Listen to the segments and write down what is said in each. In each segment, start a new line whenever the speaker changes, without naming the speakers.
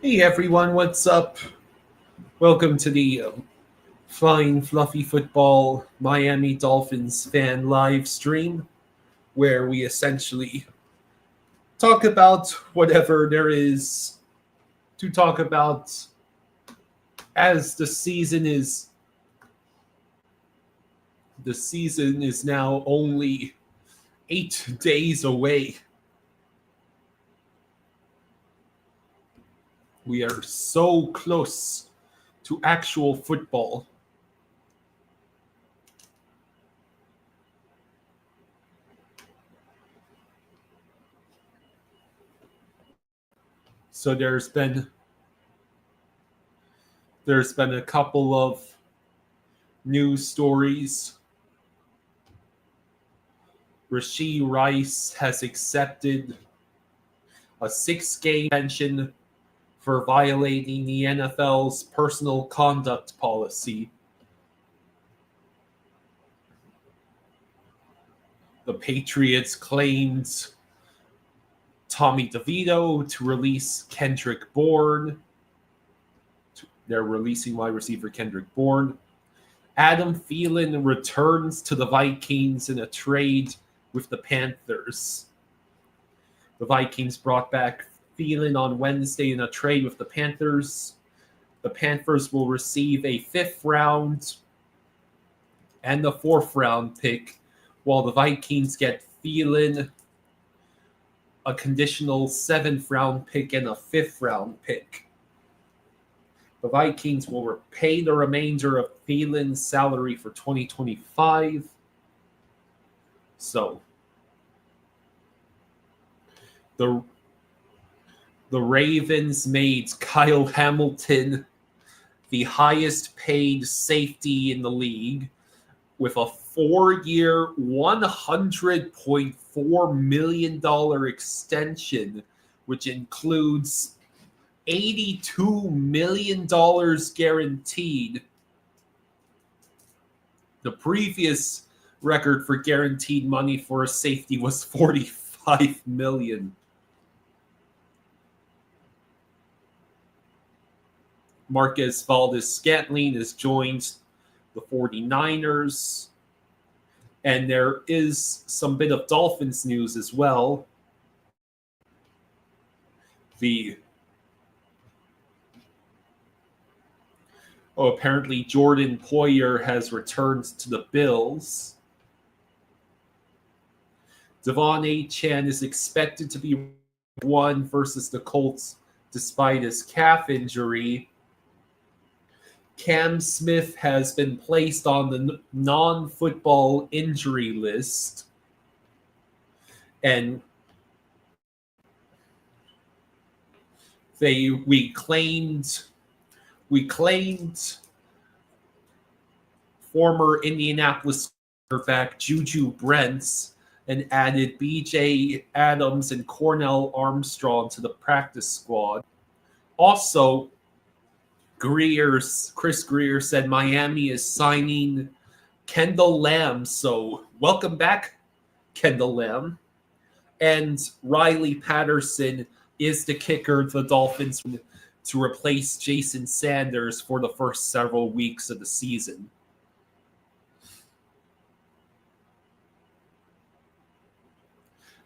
Hey everyone, what's up? Welcome to the Flying Fluffy Football Miami Dolphins fan live stream, where we essentially talk about whatever there is to talk about as the season is now only 8 days away. We are so close to actual football. So there's been a couple of news stories. Rashee Rice has accepted a 6-game suspension for violating the NFL's personal conduct policy. The Patriots claimed Tommy DeVito to release Kendrick Bourne. They're releasing wide receiver Kendrick Bourne. Adam Thielen returns to the Vikings in a trade with the Panthers. The Vikings brought back Thielen on Wednesday in a trade with the Panthers. The Panthers will receive a 5th round and the 4th round pick, while the Vikings get Thielen, a conditional 7th round pick, and a 5th round pick. The Vikings will repay the remainder of Thielen's salary for 2025. So the Ravens made Kyle Hamilton the highest paid safety in the league with a 4-year, $100.4 million extension, which includes $82 million guaranteed. The previous record for guaranteed money for a safety was $45 million. Marquez Valdes-Scantling has joined the 49ers. And there is some bit of Dolphins news as well. Apparently Jordan Poyer has returned to the Bills. Devon Achane is expected to be one versus the Colts despite his calf injury. Cam Smith has been placed on the non-football injury list. And we claimed former Indianapolis quarterback Juju Brents and added BJ Adams and Cornell Armstrong to the practice squad. Also, Chris Greer said Miami is signing Kendall Lamb. So welcome back, Kendall Lamb. And Riley Patterson is the kicker the Dolphins to replace Jason Sanders for the first several weeks of the season.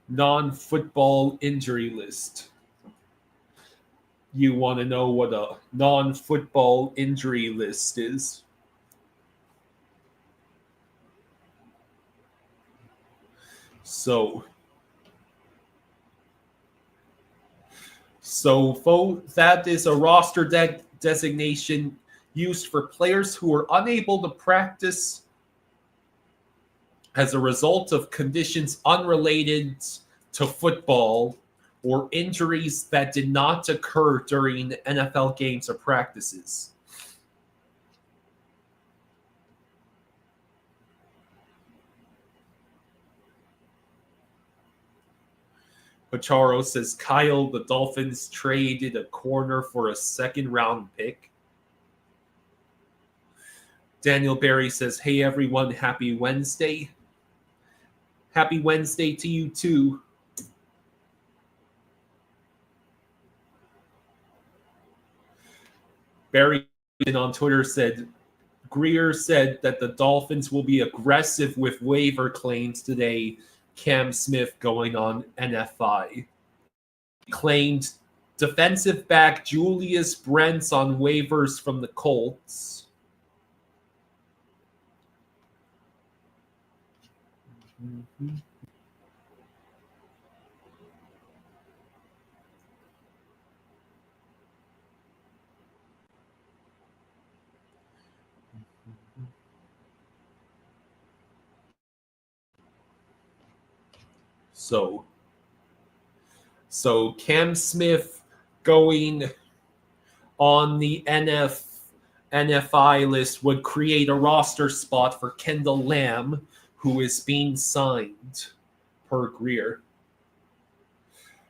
Non-football injury list. You want to know what a non-football injury list is? So that is a roster designation used for players who are unable to practice as a result of conditions unrelated to football or injuries that did not occur during NFL games or practices. Pacharo says, Kyle, the Dolphins traded a corner for a 2nd-round pick. Daniel Barry says, hey, everyone, happy Wednesday. Happy Wednesday to you, too. Barry on Twitter said, Greer said that the Dolphins will be aggressive with waiver claims today. Cam Smith going on NFI. Claimed defensive back Julius Brents on waivers from the Colts. Mm-hmm. So Cam Smith going on the NFI list would create a roster spot for Kendall Lamb, who is being signed per Greer.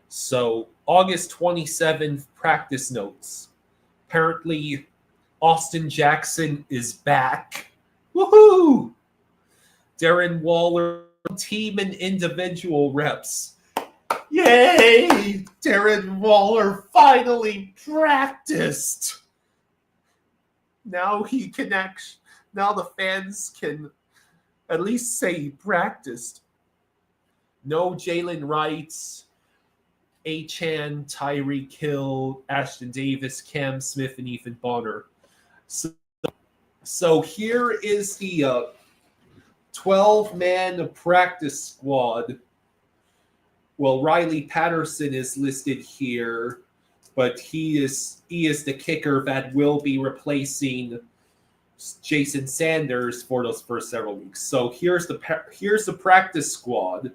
So August 27th, practice notes. Apparently, Austin Jackson is back. Woohoo! Darren Waller, team and individual reps. Yay! Darren Waller finally practiced. Now he can now the fans can at least say he practiced. No Jalen Wright, Achan, Tyreek Hill, Ashton Davis, Cam Smith, and Ethan Bonner. So here is the 12-man practice squad. Well, Riley Patterson is listed here, but he is the kicker that will be replacing Jason Sanders for those first several weeks. So here's the practice squad.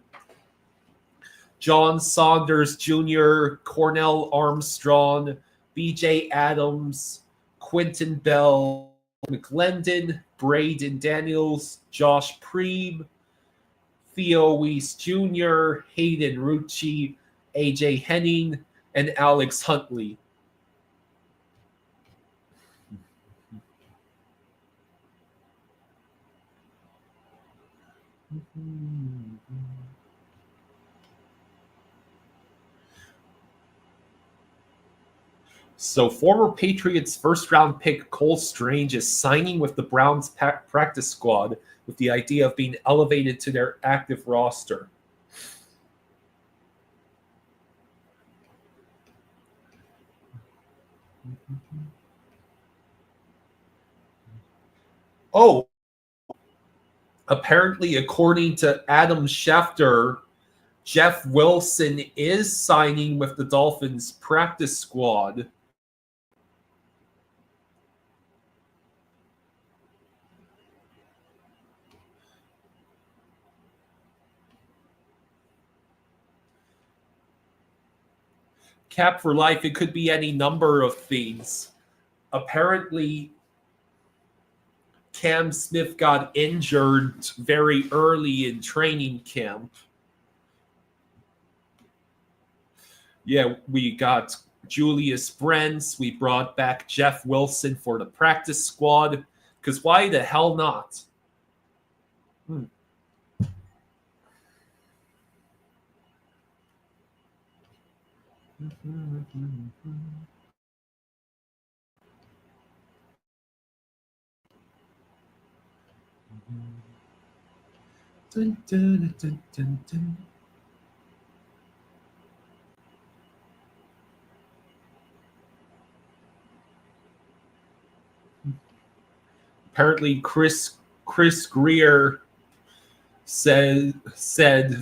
John Saunders Jr., Cornell Armstrong, B.J. Adams, Quentin Bell, McClendon, Braden Daniels, Josh Preeb, Theo Weiss Jr., Hayden Rucci, A.J. Henning, and Alex Huntley. So former Patriots first-round pick Cole Strange is signing with the Browns practice squad with the idea of being elevated to their active roster. Oh, apparently, according to Adam Schefter, Jeff Wilson is signing with the Dolphins practice squad. Cap for life, it could be any number of things. Apparently, Cam Smith got injured very early in training camp. Yeah, we got Julius Brents. We brought back Jeff Wilson for the practice squad. Because why the hell not? Dun, dun, dun, dun, dun. Apparently, Chris Greer said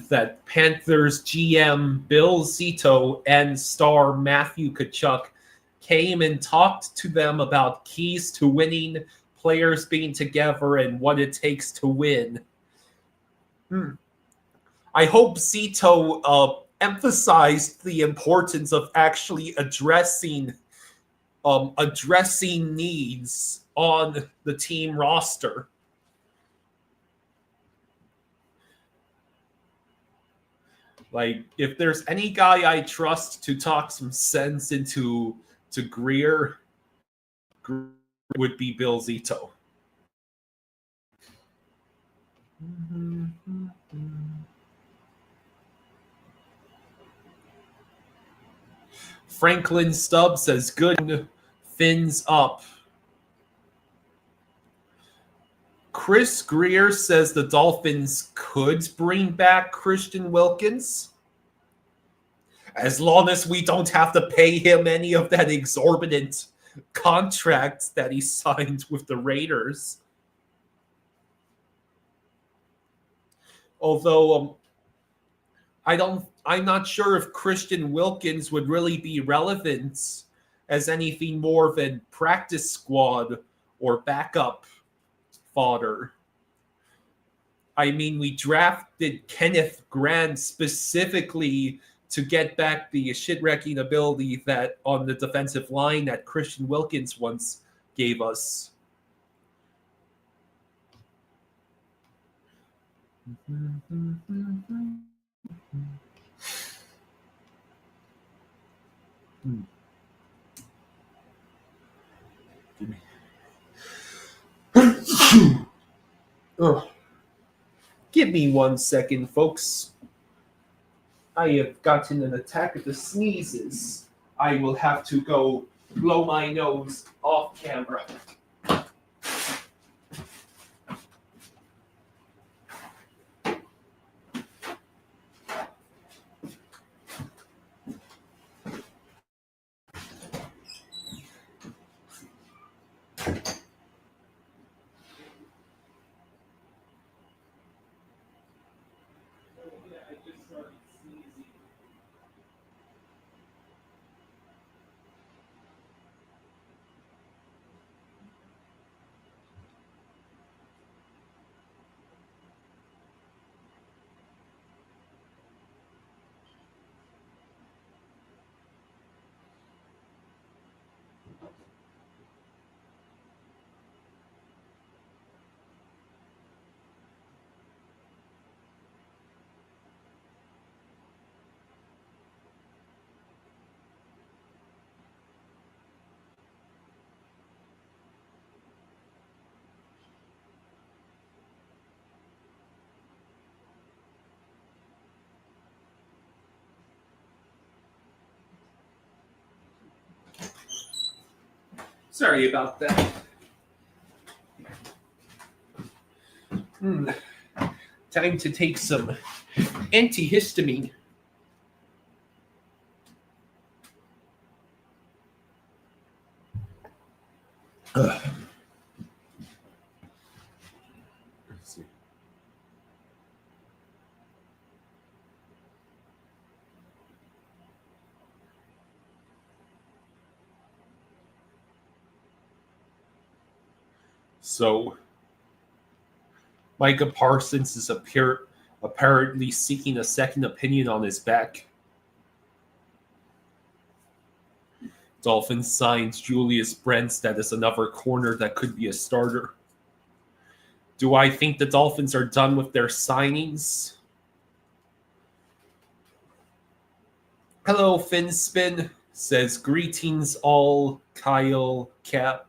that Panthers GM Bill Zito and star Matthew Tkachuk came and talked to them about keys to winning, players being together, and what it takes to win. I hope Zito emphasized the importance of actually addressing needs on the team roster. Like, if there's any guy I trust to talk some sense into Greer would be Bill Zito. Franklin Stubbs says, good, fins up. Chris Greer says the Dolphins could bring back Christian Wilkins as long as we don't have to pay him any of that exorbitant contract that he signed with the Raiders. Although I'm not sure if Christian Wilkins would really be relevant as anything more than practice squad or backup fodder. I mean, we drafted Kenneth Grant specifically to get back the shit-wrecking ability that on the defensive line that Christian Wilkins once gave us. Give me 1 second, folks. I have gotten an attack of the sneezes. I will have to go blow my nose off camera. Sorry about that. Time to take some antihistamine. Let's see. So, Micah Parsons is apparently seeking a second opinion on his back. Dolphins signs Julius Brents. That is another corner that could be a starter. Do I think the Dolphins are done with their signings? Hello, Finspin. Says, greetings all, Kyle Cap.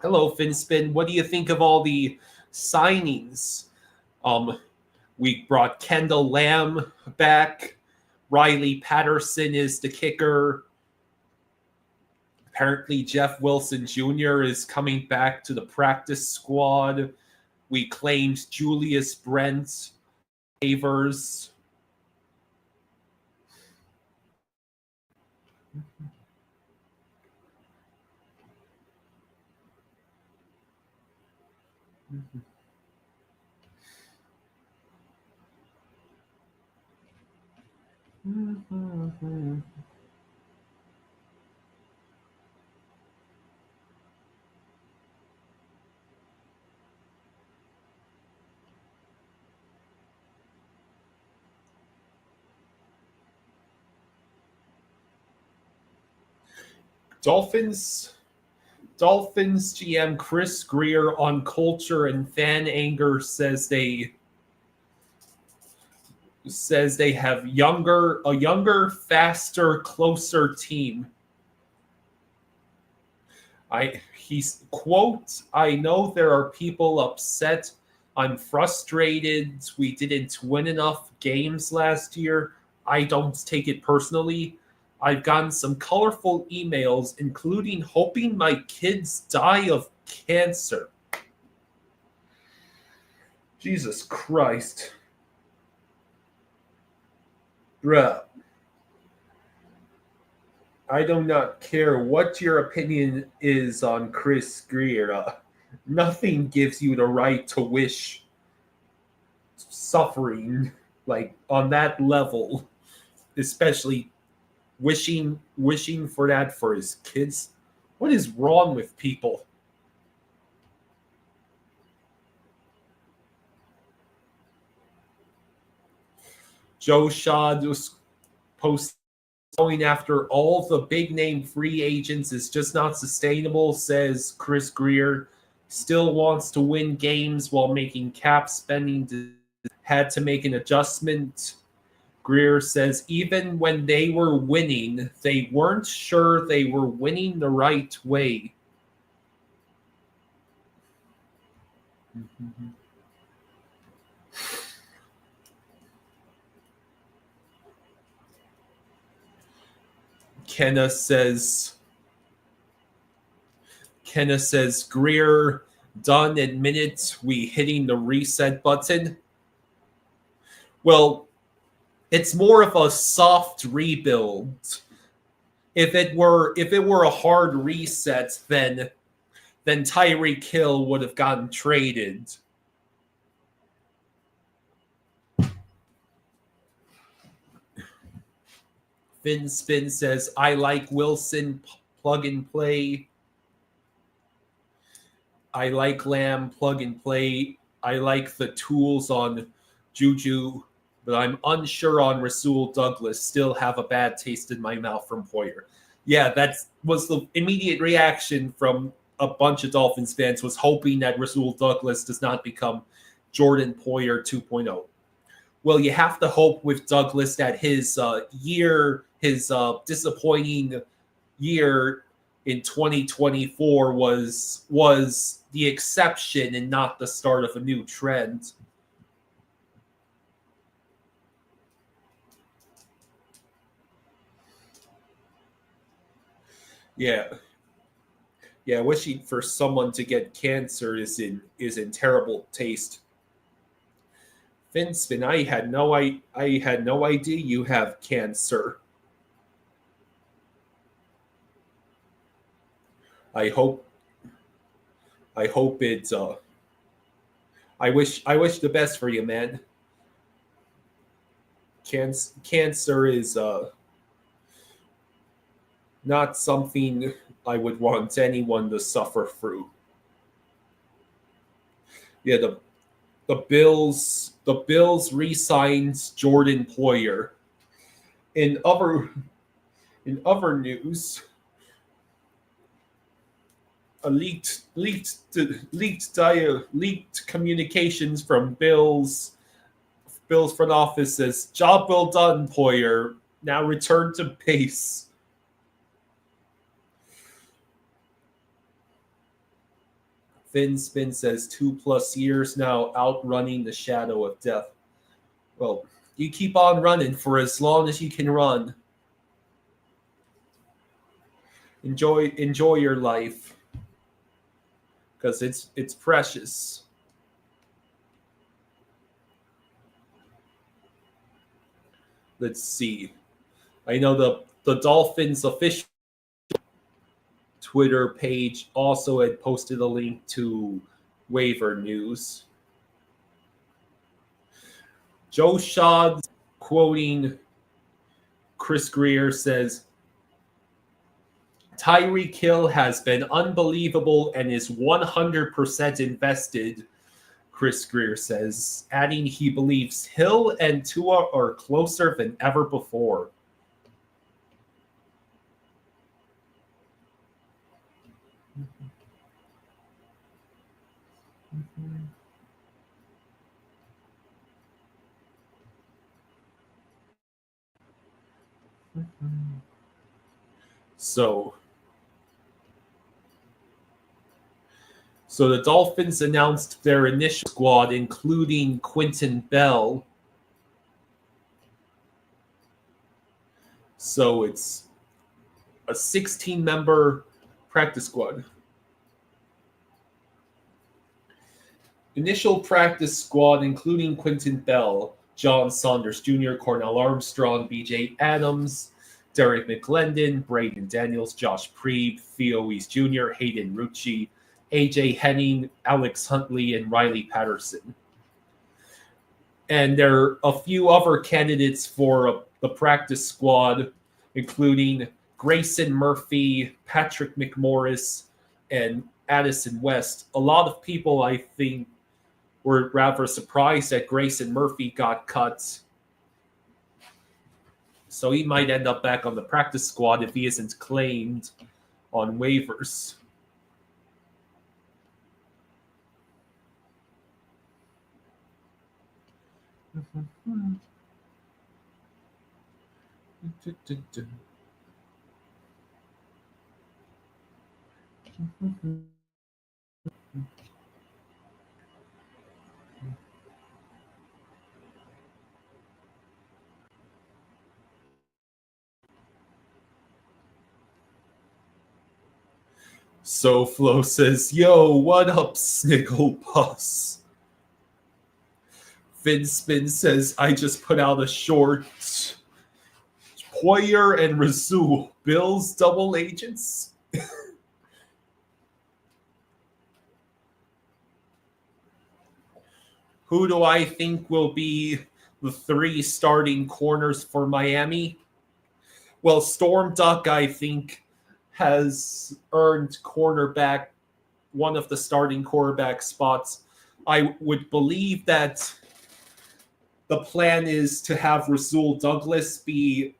Hello, Finspin. What do you think of all the signings? We brought Kendall Lamb back. Riley Patterson is the kicker. Apparently, Jeff Wilson Jr. is coming back to the practice squad. We claimed Julius Brent waivers. Dolphins GM Chris Greer on culture and fan anger says they have a younger, faster, closer team. He's quote, I know there are people upset. I'm frustrated. We didn't win enough games last year. I don't take it personally. I've gotten some colorful emails, including hoping my kids die of cancer. Jesus Christ. Bruh, I do not care what your opinion is on Chris Greer. Nothing gives you the right to wish suffering like on that level, especially wishing for that for his kids. What is wrong with people? Joe Shad was posting going after all the big name free agents is just not sustainable, says Chris Greer. Still wants to win games while making cap spending. Had to make an adjustment. Greer says even when they were winning, they weren't sure they were winning the right way. Kenna says Greer done admitted we hitting the reset button. Well, it's more of a soft rebuild. If it were a hard reset, then Tyreek Hill would have gotten traded. Finn Spin says, I like Wilson plug and play. I like Lamb plug and play. I like the tools on Juju, but I'm unsure on Rasul Douglas. Still have a bad taste in my mouth from Poyer. Yeah, that was the immediate reaction from a bunch of Dolphins fans, was hoping that Rasul Douglas does not become Jordan Poyer 2.0. Well, you have to hope with Douglas that his disappointing year in 2024 was the exception and not the start of a new trend. Yeah. Yeah, wishing for someone to get cancer is in terrible taste. Vince, I had no idea you have cancer. I hope it's I wish the best for you, man. Cancer is not something I would want anyone to suffer through. Yeah, the Bills re-signs Jordan Poyer. In other news, a leaked communications from Bills front office says job well done, Poyer. Now return to base. Finn Spin says 2+ years now outrunning the shadow of death. Well, you keep on running for as long as you can run. Enjoy your life, because it's precious. Let's see. I know the Dolphins official Twitter page also had posted a link to waiver news. Joe Shad, quoting Chris Greer, says, Tyreek Hill has been unbelievable and is 100% invested, Chris Greer says, adding he believes Hill and Tua are closer than ever before. So the Dolphins announced their initial squad, including Quentin Bell. So it's a 16-member practice squad. Initial practice squad, including Quentin Bell, John Saunders Jr., Cornell Armstrong, BJ Adams, Derek McClendon, Braden Daniels, Josh Preeb, Theo Weiss Jr., Hayden Rucci, AJ Henning, Alex Huntley, and Riley Patterson. And there are a few other candidates for the practice squad, including Grayson Murphy, Patrick McMorris, and Addison West. A lot of people, I think, were rather surprised that Grayson Murphy got cut. So he might end up back on the practice squad if he isn't claimed on waivers. So Flo says, "Yo, what up, Snigglepuss?" Finspin says, "I just put out a short. Poyer and Razul, Bills double agents." Who do I think will be the 3 starting corners for Miami? Well, Storm Duck, I think, has earned cornerback, one of the starting quarterback spots. I would believe that the plan is to have Rasul Douglas be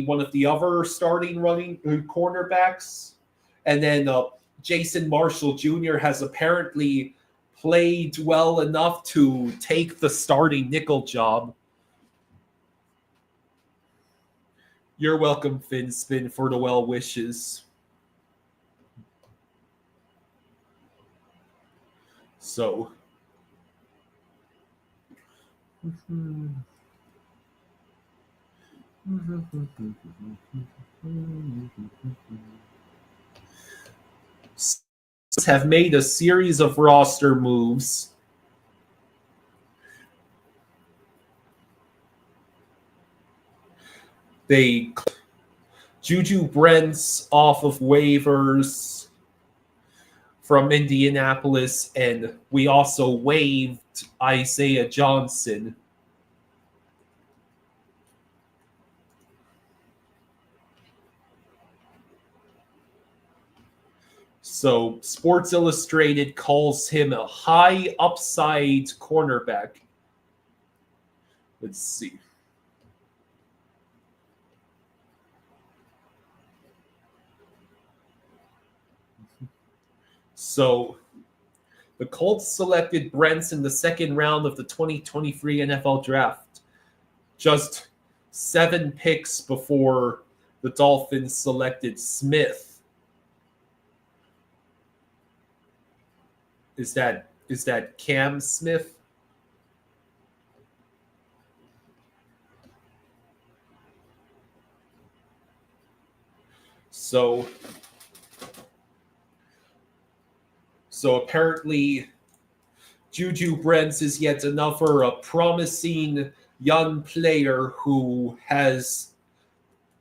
one of the other starting running cornerbacks. And then Jason Marshall Jr. has apparently played well enough to take the starting nickel job. You're welcome, Finspin, for the well wishes. So. Have made a series of roster moves. They Juju Brents off of waivers from Indianapolis, and we also waived Isaiah Johnson. So Sports Illustrated calls him a high upside cornerback. Let's see. So the Colts selected Brents in the second round of the 2023 NFL Draft, just 7 picks before the Dolphins selected Smith. Is that Cam Smith? So apparently Juju Brents is yet another promising young player who has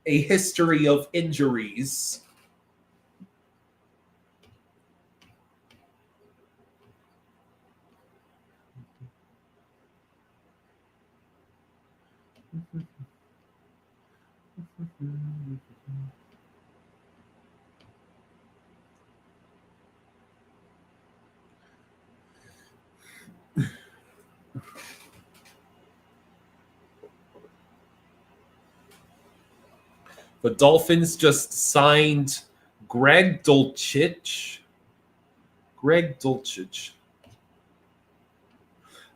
a history of injuries. The Dolphins just signed Greg Dulcich.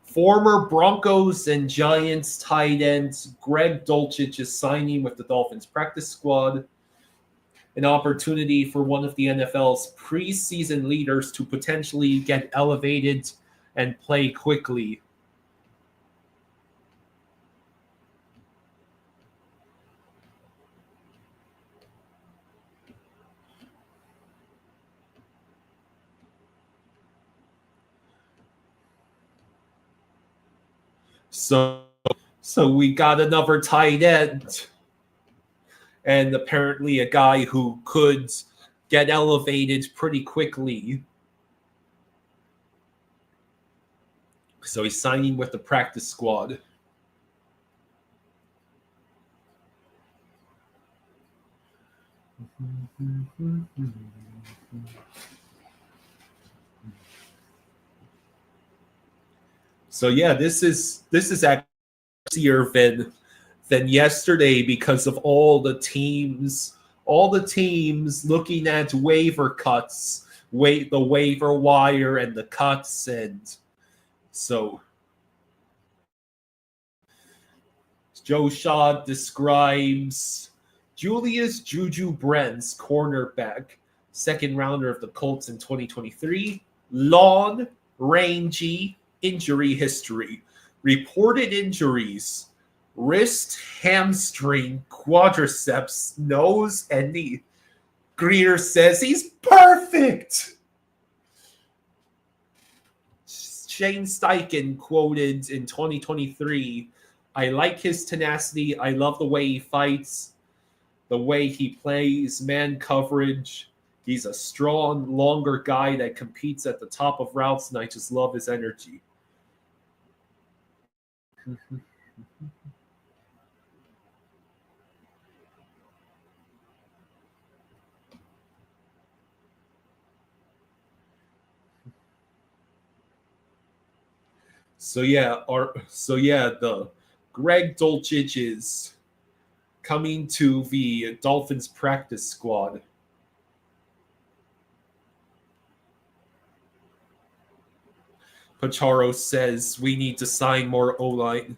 Former Broncos and Giants tight end Greg Dulcich is signing with the Dolphins practice squad. An opportunity for one of the NFL's preseason leaders to potentially get elevated and play quickly. So we got another tight end, and apparently a guy who could get elevated pretty quickly. So he's signing with the practice squad. So yeah, this is actually easier than yesterday because of all the teams looking at waiver cuts, the waiver wire and the cuts, and so Joe Shaw describes Julius Juju Brents, cornerback, second rounder of the Colts in 2023, long, rangy, injury history. Reported injuries: wrist, hamstring, quadriceps, nose, and knee. Greer says he's perfect. Shane Steichen quoted in 2023, "I like his tenacity. I love the way he fights, the way he plays man coverage. He's a strong, longer guy that competes at the top of routes, and I just love his energy." The Greg Dulcich is coming to the Dolphins practice squad. Pacharo says we need to sign more O-line.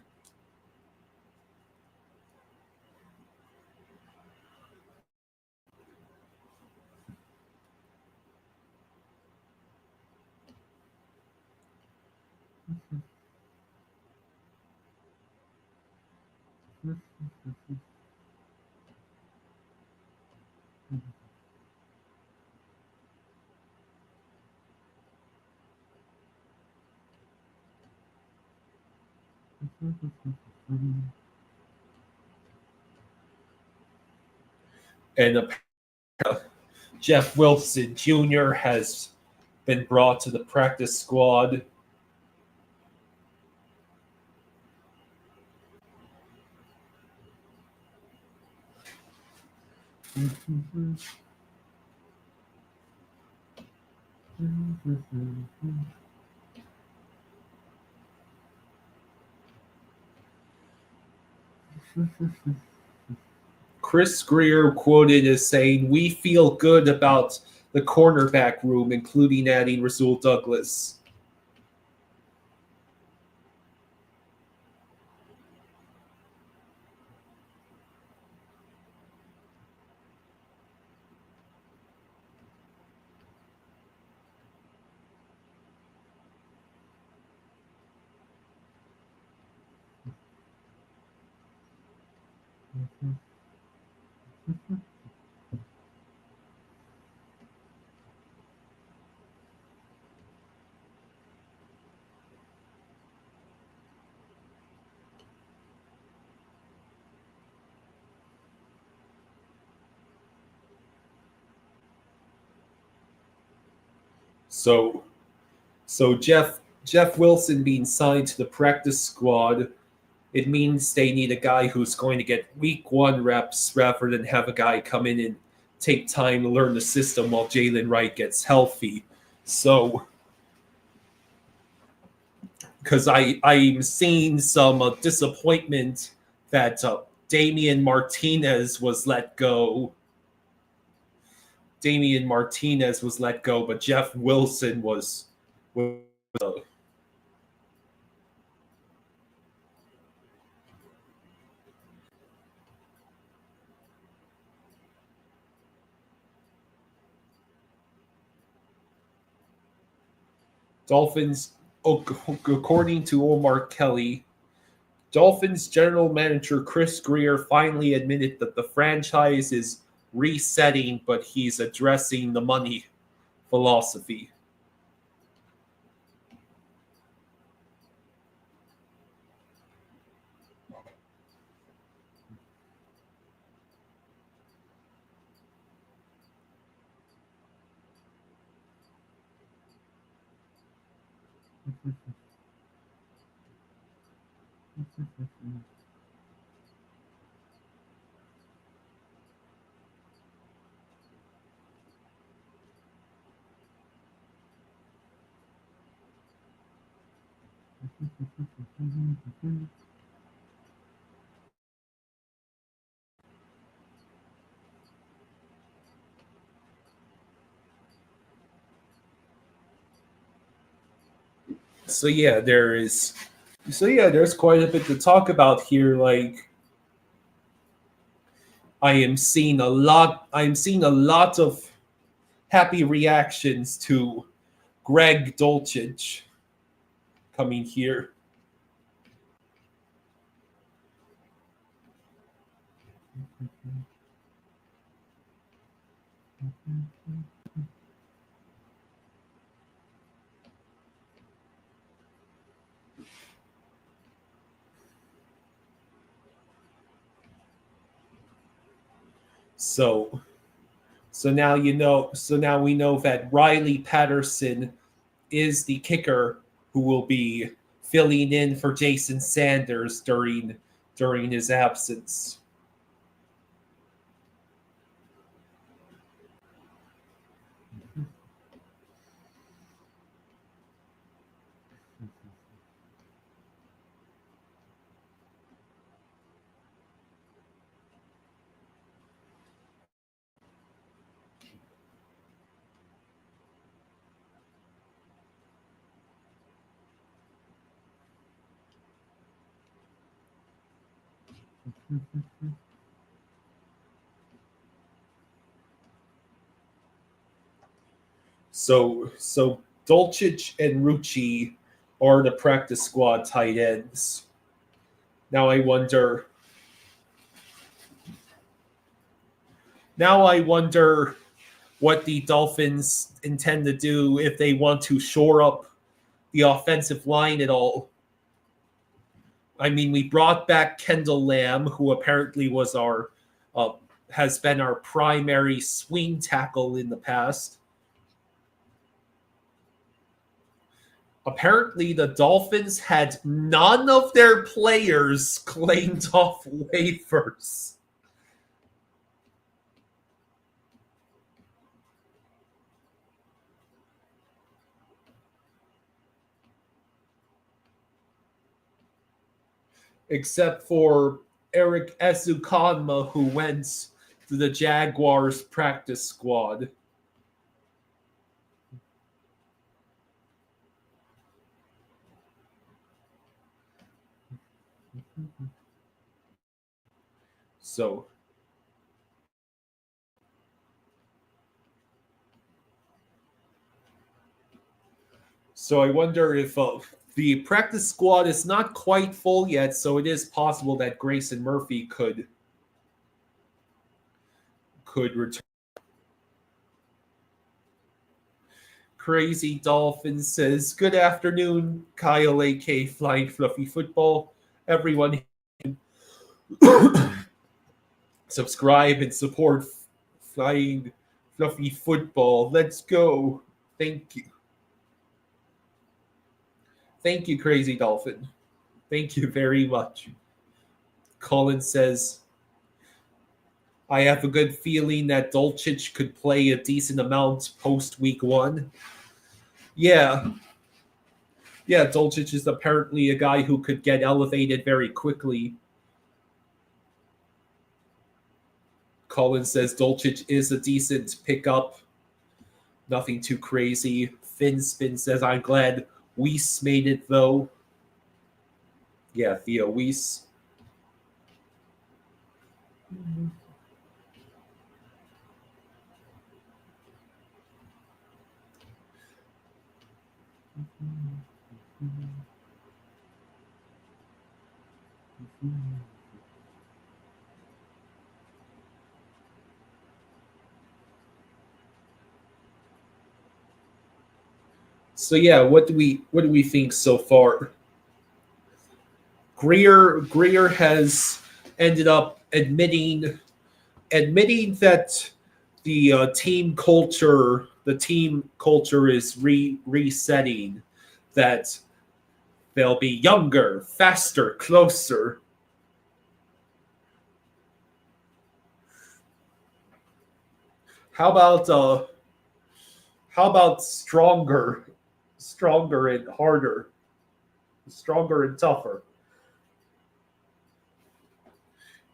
And Jeff Wilson Jr. has been brought to the practice squad. Chris Greer quoted as saying, "We feel good about the cornerback room, including adding Rasul Douglas." So Jeff Wilson being signed to the practice squad, it means they need a guy who's going to get week one reps rather than have a guy come in and take time to learn the system while Jalen Wright gets healthy. So, because I'm seeing some disappointment that Damian Martinez was let go. But Jeff Wilson was Dolphins, according to Omar Kelly, Dolphins general manager Chris Greer finally admitted that the franchise is resetting, but he's addressing the money philosophy. So yeah, there's quite a bit to talk about here. Like I am seeing a lot of happy reactions to Greg Dolchich coming here. So so now we know that Riley Patterson is the kicker who will be filling in for Jason Sanders during his absence. So Dolchich and Rucci are the practice squad tight ends. Now I wonder now I wonder what the Dolphins intend to do if they want to shore up the offensive line at all. I mean, we brought back Kendall Lamb, who apparently was our uh, has been our primary swing tackle in the past. Apparently, the Dolphins had none of their players claimed off waivers. Except for Eric Ezukanma, who went to the Jaguars practice squad. So, so I wonder if the practice squad is not quite full yet, so it is possible that Grayson Murphy could return. Crazy Dolphin says, "Good afternoon, Kyle, AK Flying Fluffy Football. Everyone, subscribe and support Flying Fluffy Football. Let's go. Thank you. Thank you, Crazy Dolphin. Thank you very much." Colin says, "I have a good feeling that Dolchich could play a decent amount post week one." Yeah, yeah, Dolchich is apparently a guy who could get elevated very quickly. Colin says Dolchich is a decent pickup. Nothing too crazy. Finspin says, "I'm glad Weiss made it, though." Yeah, Theo Weiss. So yeah, what do we think so far? Greer has ended up admitting that the team culture is resetting, that They'll be younger, faster, closer. How about stronger and harder, stronger and tougher?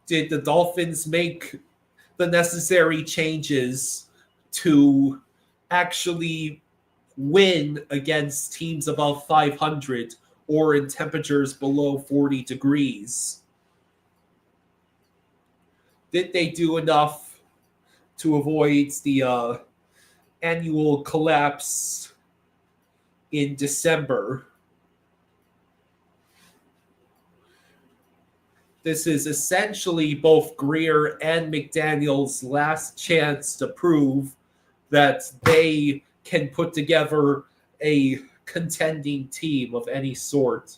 Did the Dolphins make the necessary changes to actually win against teams above 500 or in temperatures below 40 degrees? Did they do enough to avoid the annual collapse in December? This is essentially both Greer and McDaniel's last chance to prove that they can put together a contending team of any sort.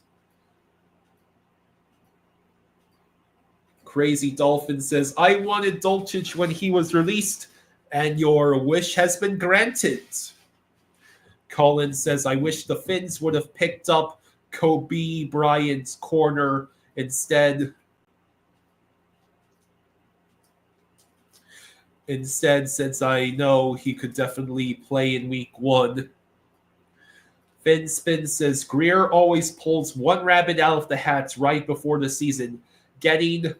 Crazy Dolphin says, I wanted Dulcich when he was released, and your wish has been granted. Colin says, I wish the Finns would have picked up Kobe Bryant's corner instead. Since I know he could definitely play in week 1. Finn Spin says, Greer always pulls one rabbit out of the hat right before the season. Getting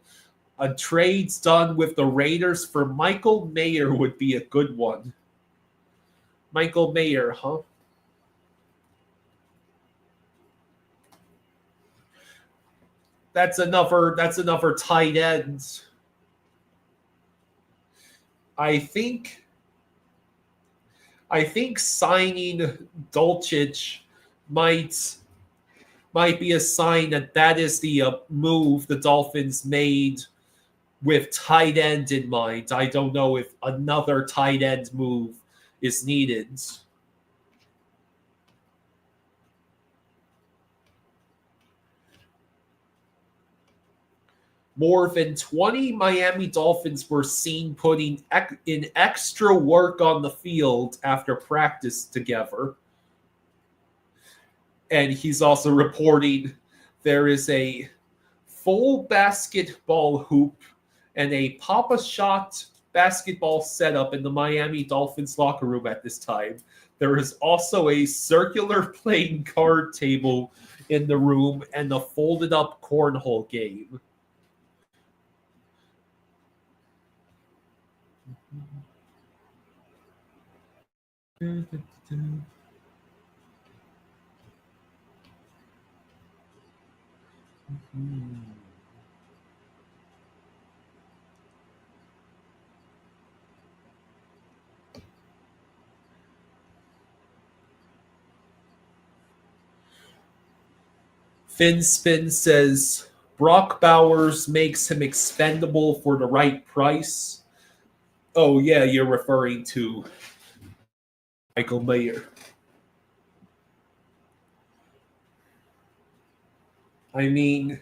a trades done with the Raiders for Michael Mayer would be a good one. Michael Mayer, huh? That's another tight end. I think signing Dulcich might be a sign that is the move the Dolphins made with tight end in mind. I don't know if another tight end move is needed. More than 20 Miami Dolphins were seen putting in extra work on the field after practice together. And he's also reporting there is a full basketball hoop and a Pop-A-Shot basketball setup in the Miami Dolphins locker room at this time. There is also a circular playing card table in the room and a folded up cornhole game. Finn Spin says Brock Bowers makes him expendable for the right price. Oh, yeah, you're referring to Michael Mayer. I mean,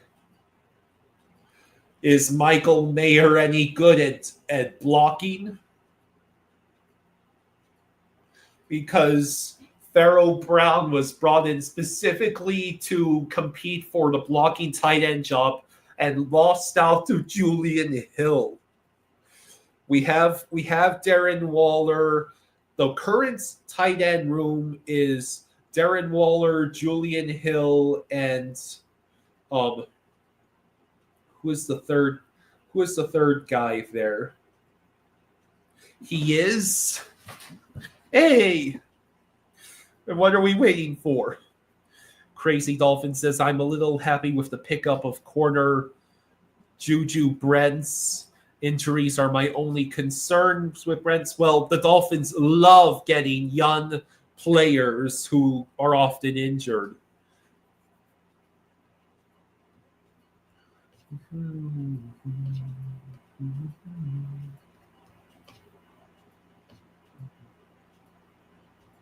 is Michael Mayer any good at blocking? Because Pharaoh Brown was brought in specifically to compete for the blocking tight end job and lost out to Julian Hill. We have Darren Waller. The current tight end room is Darren Waller, Julian Hill, and who is the third guy there? He is. Hey! And what are we waiting for? Crazy Dolphin says, I'm a little happy with the pickup of corner Juju Brents. Injuries are my only concerns with Brents. Well, the Dolphins love getting young players who are often injured.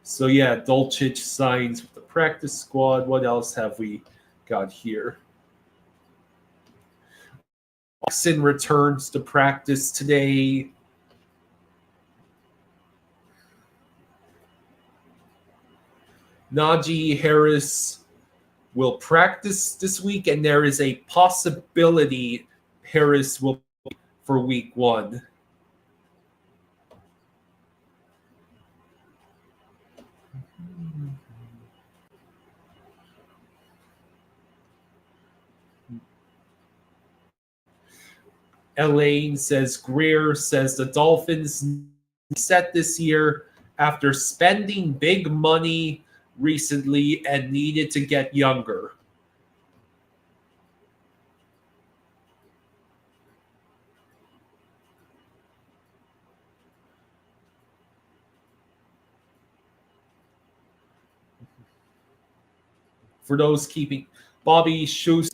So yeah, Dulcich signs with the practice squad. What else have we got here? Oxen returns to practice today. Najee Harris will practice this week, and there is a possibility Harris will be for week 1. Elaine says Greer says the Dolphins set this year after spending big money recently and needed to get younger. For those keeping Bobby Shoes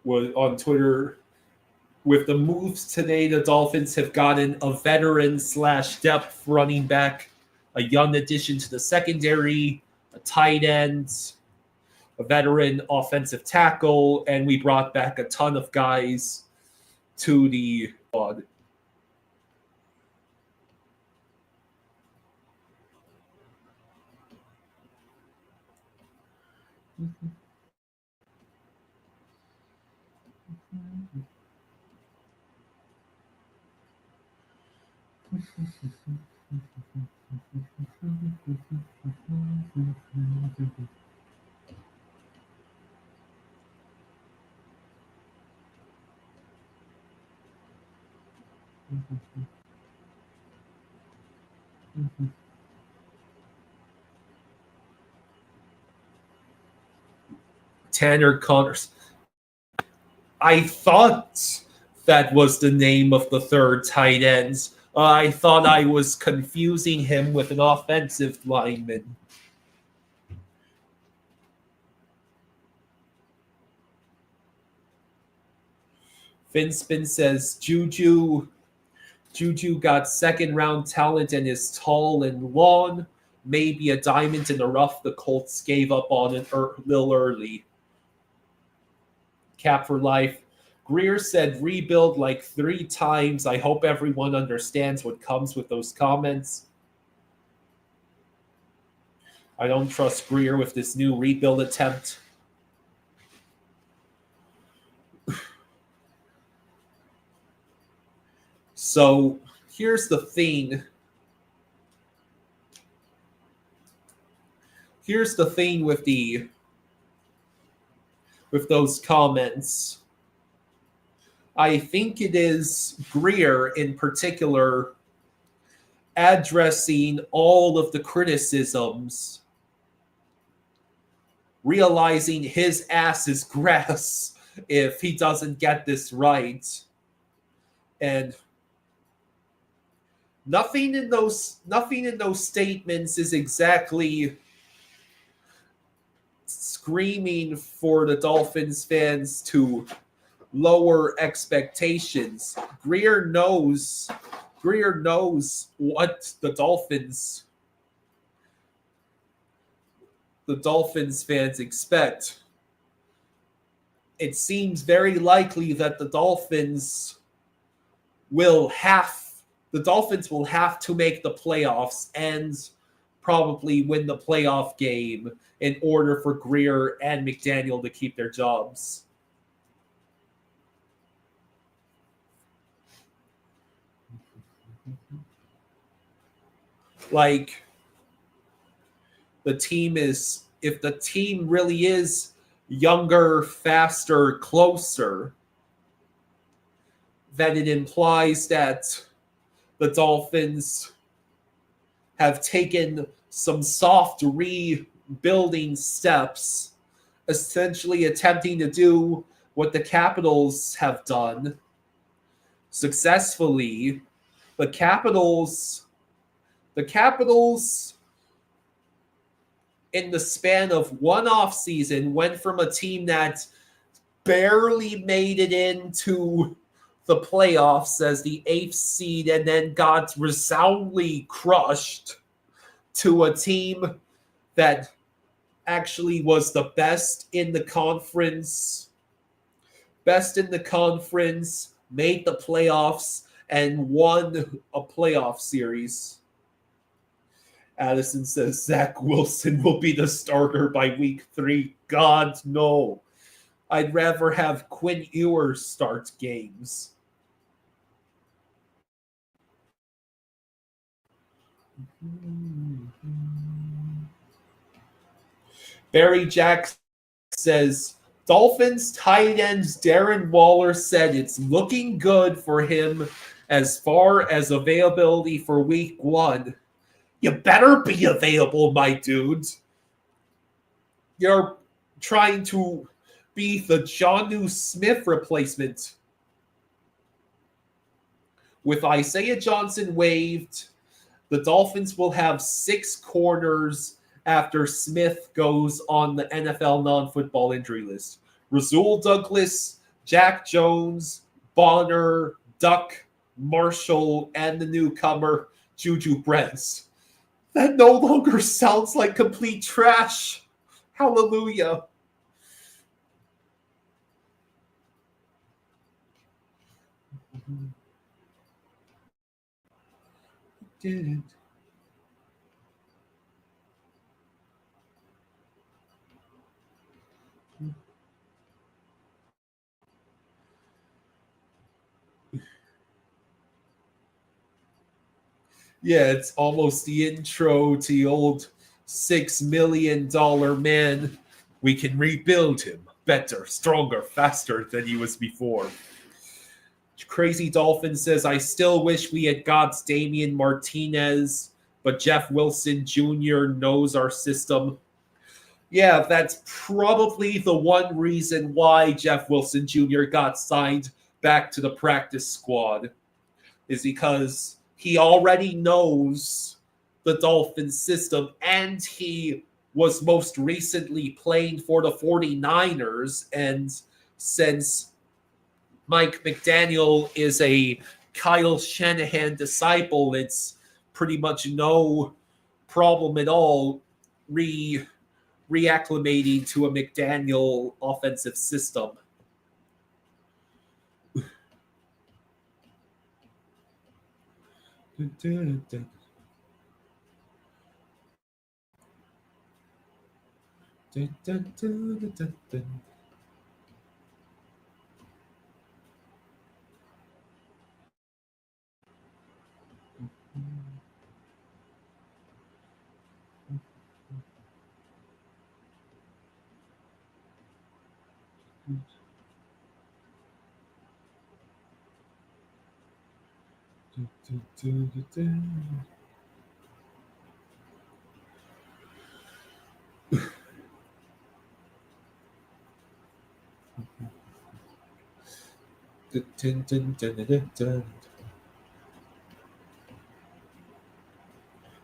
was on Twitter. With the moves today, the Dolphins have gotten a veteran/depth running back, a young addition to the secondary, a tight end, a veteran offensive tackle, and we brought back a ton of guys to the squad. Tanner Connors. I thought that was the name of the third tight end. I thought I was confusing him with an offensive lineman. Finspin says Juju got second-round talent and is tall and long. Maybe a diamond in the rough the Colts gave up on it a little early. Cap for life. Greer said rebuild like 3 times. I hope everyone understands what comes with those comments. I don't trust Greer with this new rebuild attempt. So here's the thing. Here's the thing with those comments. I think it is Greer in particular addressing all of the criticisms, realizing his ass is grass if he doesn't get this right. And nothing in those statements is exactly screaming for the Dolphins fans to lower expectations. Greer knows what the Dolphins fans expect. It seems very likely that the Dolphins will have to make the playoffs and probably win the playoff game in order for Greer and McDaniel to keep their jobs. Like, if the team really is younger, faster, closer, then it implies that the Dolphins have taken some soft rebuilding steps, essentially attempting to do what the Capitals have done successfully. The Capitals in the span of one offseason went from a team that barely made it into the playoffs as the 8th seed and then got resoundingly crushed to a team that actually was the best in the conference, made the playoffs, and won a playoff series. Addison says Zach Wilson will be the starter by week 3. God, no. I'd rather have Quinn Ewers start games. Barry Jack says Dolphins tight ends Darren Waller said it's looking good for him as far as availability for week 1. You better be available, my dude. You're trying to be the Jonnu Smith replacement. With Isaiah Johnson waived, the Dolphins will have 6 corners after Smith goes on the NFL non-football injury list. Rasul Douglas, Jack Jones, Bonner, Duck, Marshall, and the newcomer, Juju Brents. That no longer sounds like complete trash. Hallelujah. Didn't. Yeah, it's almost the intro to the old $6 million man. We can rebuild him better, stronger, faster than he was before. Crazy Dolphin says, I still wish we had got Damian Martinez, but Jeff Wilson Jr. knows our system. Yeah, that's probably the one reason why Jeff Wilson Jr. got signed back to the practice squad, is because he already knows the Dolphins system, and he was most recently playing for the 49ers. And since Mike McDaniel is a Kyle Shanahan disciple, it's pretty much no problem at all reacclimating to a McDaniel offensive system.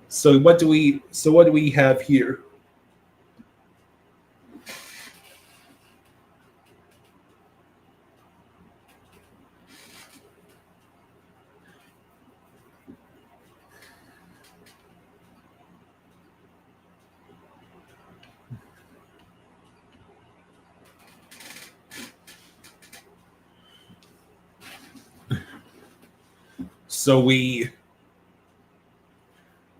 So what do we have here?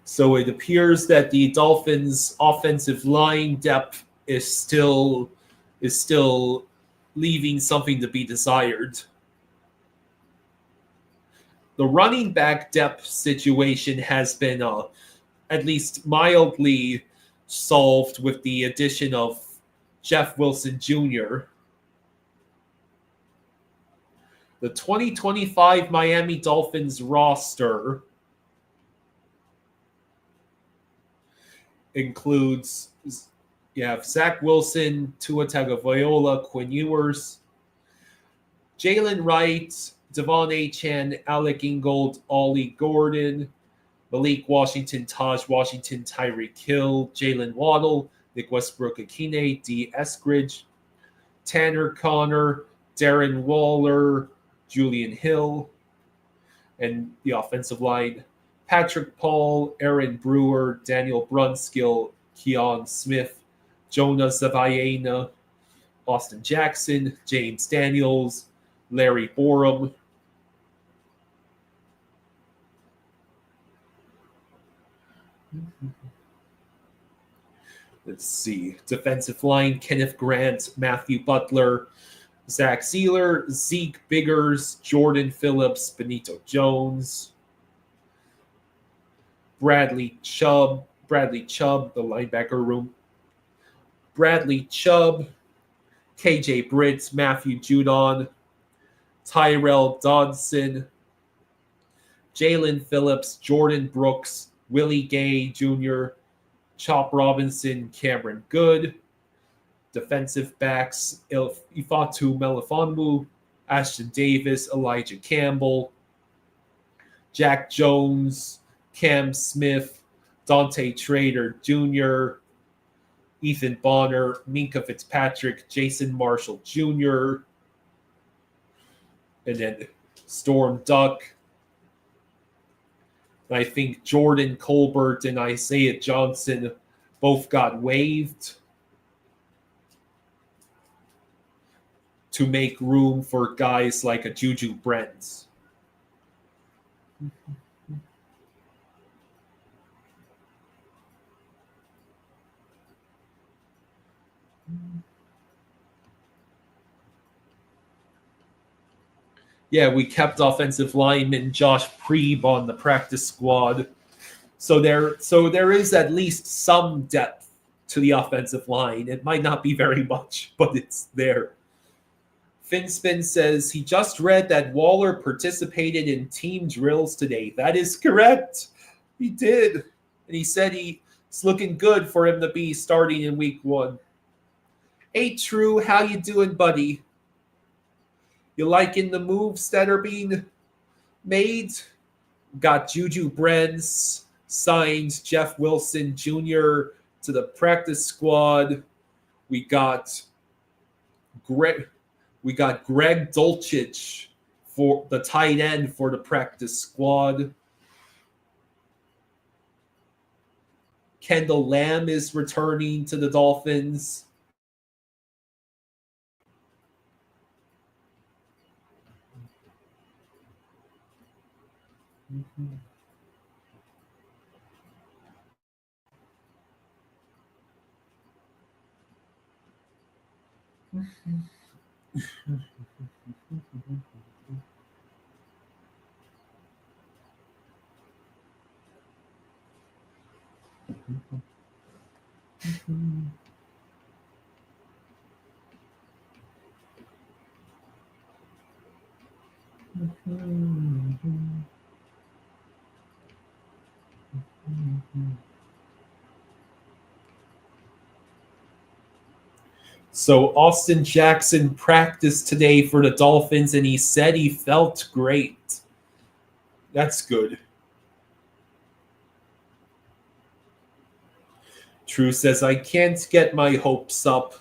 So it appears that the Dolphins' offensive line depth is still leaving something to be desired. The running back depth situation has been at least mildly solved with the addition of Jeff Wilson Jr. The 2025 Miami Dolphins roster includes, you have Zach Wilson, Tua Tagovailoa, Quinn Ewers, Jalen Wright, Devon Achane, Alec Ingold, Ollie Gordon, Malik Washington, Taj Washington, Tyreek Hill, Jalen Waddle, Nick Westbrook-Akine, D. Eskridge, Tanner Connor, Darren Waller, Julian Hill, and the offensive line, Patrick Paul, Aaron Brewer, Daniel Brunskill, Keon Smith, Jonah Zavaiena, Austin Jackson, James Daniels, Larry Borum. Let's see. Defensive line, Kenneth Grant, Matthew Butler, Zach Sealer, Zeke Biggers, Jordan Phillips, Benito Jones, Bradley Chubb, the linebacker room, Bradley Chubb, KJ Britt, Matthew Judon, Tyrell Dodson, Jalen Phillips, Jordan Brooks, Willie Gay Jr., Chop Robinson, Cameron Good. Defensive backs, Ifatu Melifonwu, Ashton Davis, Elijah Campbell, Jack Jones, Cam Smith, Dante Trader Jr., Ethan Bonner, Minka Fitzpatrick, Jason Marshall Jr., and then Storm Duck. I think Jordan Colbert and Isaiah Johnson both got waived to make room for guys like a Juju Brents. Yeah, we kept offensive lineman Josh Preeb on the practice squad. So there is at least some depth to the offensive line. It might not be very much, but it's there. Finspin says he just read that Waller participated in team drills today. That is correct. He did. And he said it's looking good for him to be starting in week 1. Hey, True, how you doing, buddy? You liking the moves that are being made? Got Juju Brents, signed Jeff Wilson Jr. to the practice squad. We got Greg Dulcich for the tight end for the practice squad. Kendall Lamb is returning to the Dolphins. Mm-hmm. So Austin Jackson practiced today for the Dolphins, and he said he felt great. That's good. True says, I can't get my hopes up.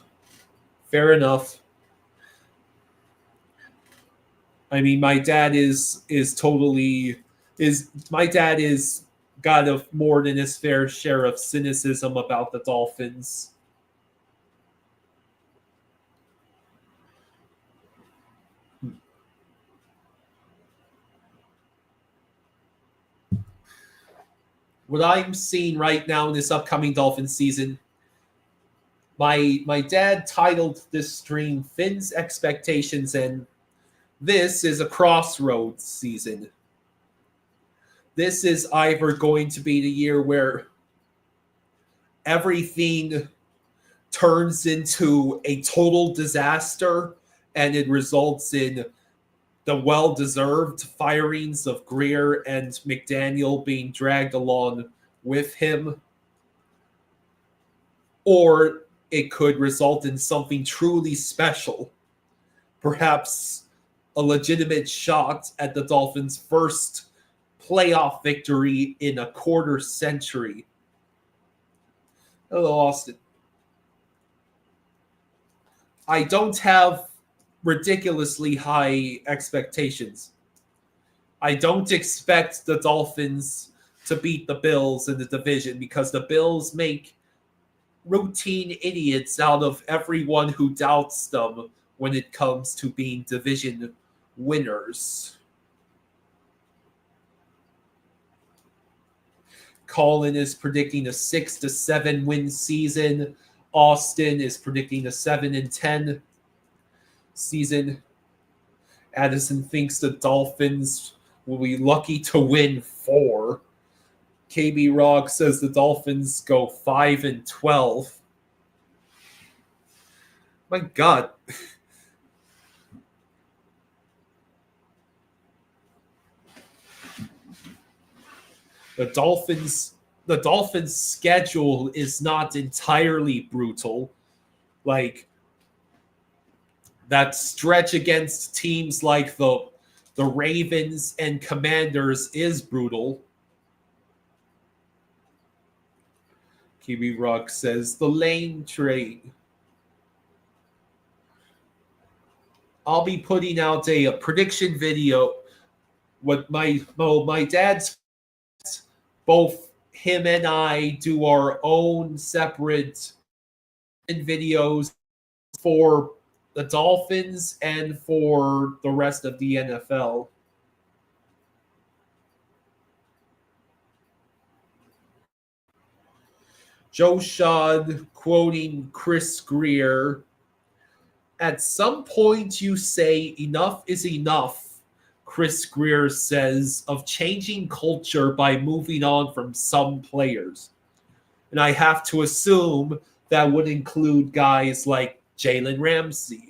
Fair enough. I mean, my dad is got more than his fair share of cynicism about the Dolphins. What I'm seeing right now in this upcoming Dolphins season, my dad titled this stream Finn's Expectations, and this is a crossroads season. This is either going to be the year where everything turns into a total disaster and it results in the well-deserved firings of Greer and McDaniel being dragged along with him, or it could result in something truly special, perhaps a legitimate shot at the Dolphins' first playoff victory in a quarter century. Hello, Austin. I don't have ridiculously high expectations. I don't expect the Dolphins to beat the Bills in the division because the Bills make routine idiots out of everyone who doubts them when it comes to being division winners. Colin is predicting a 6-7 win season. Austin is predicting a 7-10 season. Addison thinks the Dolphins will be lucky to win 4. KB Rock says the Dolphins go 5-12. My God. The Dolphins schedule is not entirely brutal. Like that stretch against teams like the Ravens and Commanders is brutal. Kiwi Rock says the Lane trade. I'll be putting out a prediction video. What my dad's, both him and I do our own separate videos for the Dolphins and for the rest of the NFL. Joe Shad quoting Chris Greer. At some point you say enough is enough, Chris Greer says, of changing culture by moving on from some players. And I have to assume that would include guys like Jalen Ramsey.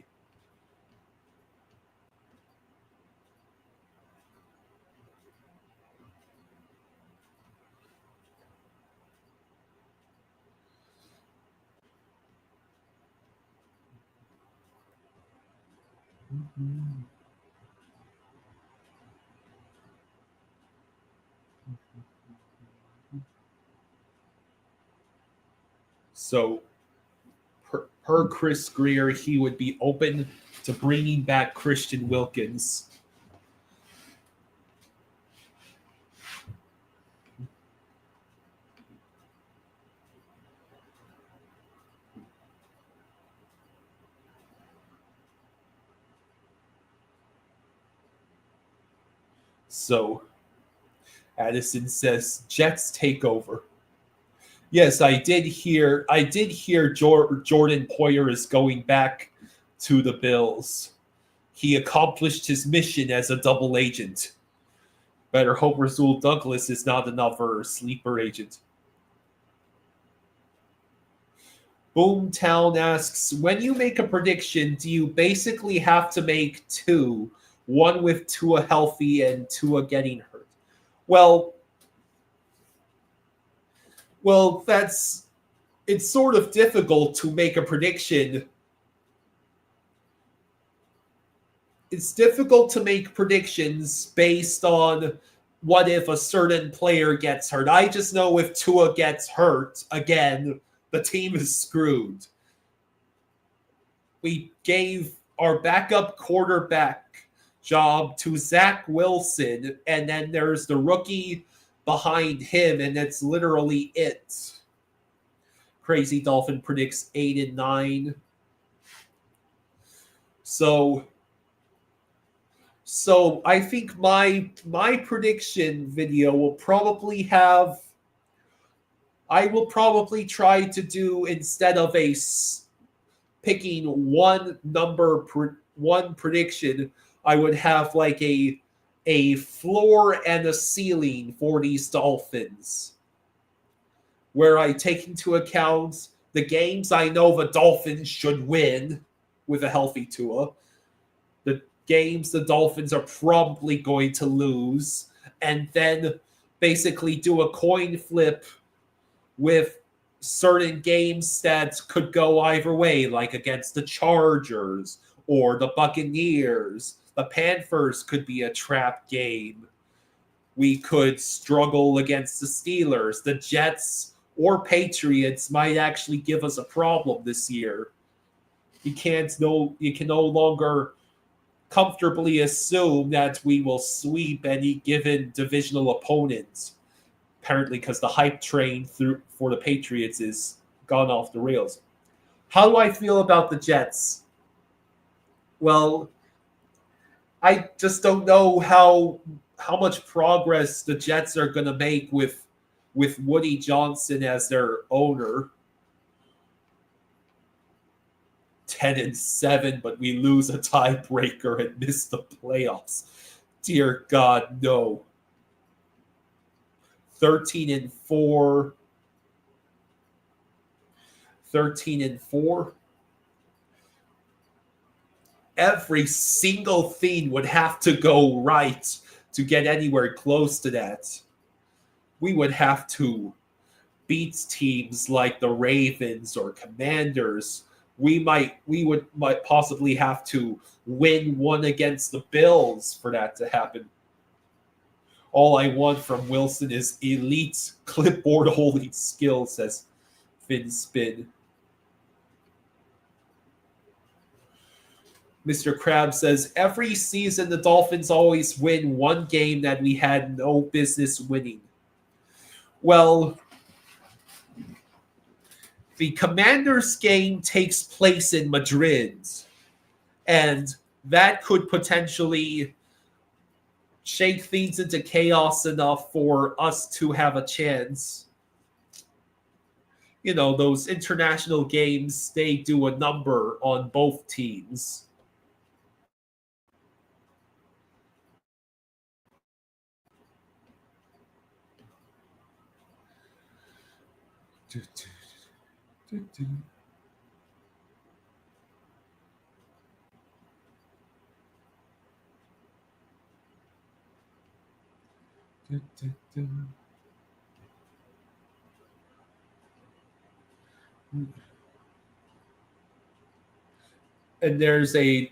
So, per Chris Greer, he would be open to bringing back Christian Wilkins. So, Addison says Jets take over. Yes, I did hear Jordan Poyer is going back to the Bills. He accomplished his mission as a double agent. Better hope Rasul Douglas is not another sleeper agent. Boomtown asks, when you make a prediction, do you basically have to make 2? One with Tua healthy and Tua getting hurt? Well, it's sort of difficult to make a prediction. It's difficult to make predictions based on what if a certain player gets hurt. I just know if Tua gets hurt, again, the team is screwed. We gave our backup quarterback job to Zach Wilson, and then there's the rookie behind him, and that's literally it. Crazy Dolphin predicts 8-9. So I think my prediction video will probably have. I will probably try to do, instead of picking one number one prediction, I would have like a floor and a ceiling for these Dolphins, where I take into account the games I know the Dolphins should win with a healthy Tua, the games the Dolphins are probably going to lose, and then basically do a coin flip with certain games that could go either way, like against the Chargers or the Buccaneers. The Panthers could be a trap game. We could struggle against the Steelers. The Jets or Patriots might actually give us a problem this year. You can no longer comfortably assume that we will sweep any given divisional opponent. Apparently, because the hype train for the Patriots is gone off the rails. How do I feel about the Jets? Well, I just don't know how much progress the Jets are going to make with Woody Johnson as their owner. 10-7, but we lose a tiebreaker and miss the playoffs. Dear God, no. 13-4. 13-4. Every single thing would have to go right to get anywhere close to that. We would have to beat teams like the Ravens or Commanders. We might possibly have to win one against the Bills for that to happen. All I want from Wilson is elite clipboard holding skill, says Finn Spin. Mr. Krabs says, every season the Dolphins always win one game that we had no business winning. Well, the Commanders game takes place in Madrid, and that could potentially shake things into chaos enough for us to have a chance. You know, those international games, they do a number on both teams. And there's a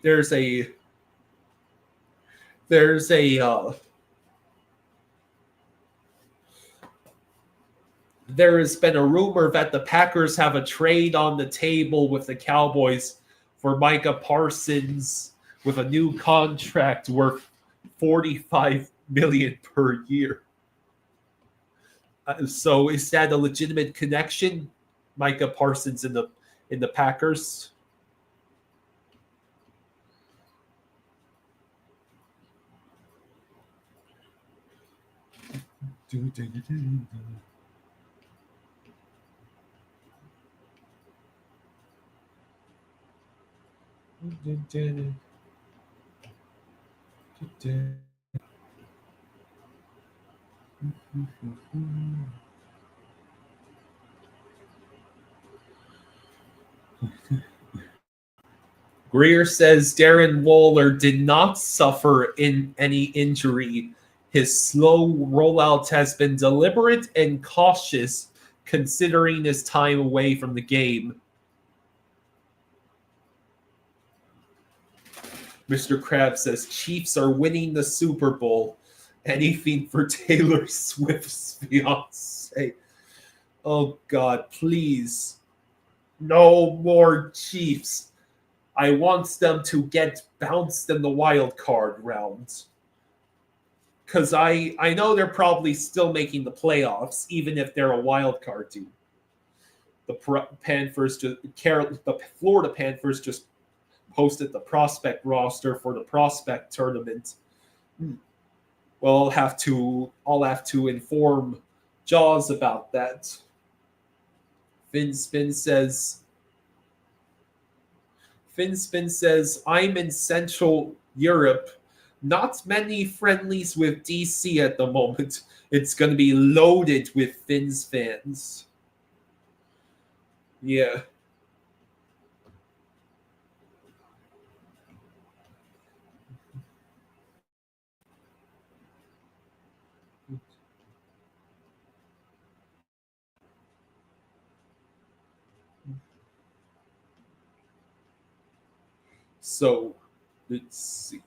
there has been a rumor that the Packers have a trade on the table with the Cowboys for Micah Parsons with a new contract worth $45 million per year. So is that a legitimate connection, Micah Parsons in the Packers? Greer says Darren Waller did not suffer in any injury. His slow rollout has been deliberate and cautious considering his time away from the game. Mr. Krabs says Chiefs are winning the Super Bowl. Anything for Taylor Swift's fiance. Oh God, please. No more Chiefs. I want them to get bounced in the wild card round. Because I know they're probably still making the playoffs, even if they're a wild card team. The Florida Panthers just posted the prospect roster for the prospect tournament. Well, I'll have to inform Jaws about that. Finn Spin says, I'm in Central Europe. Not many friendlies with DC at the moment. It's going to be loaded with Finns fans. Yeah. So, let's see.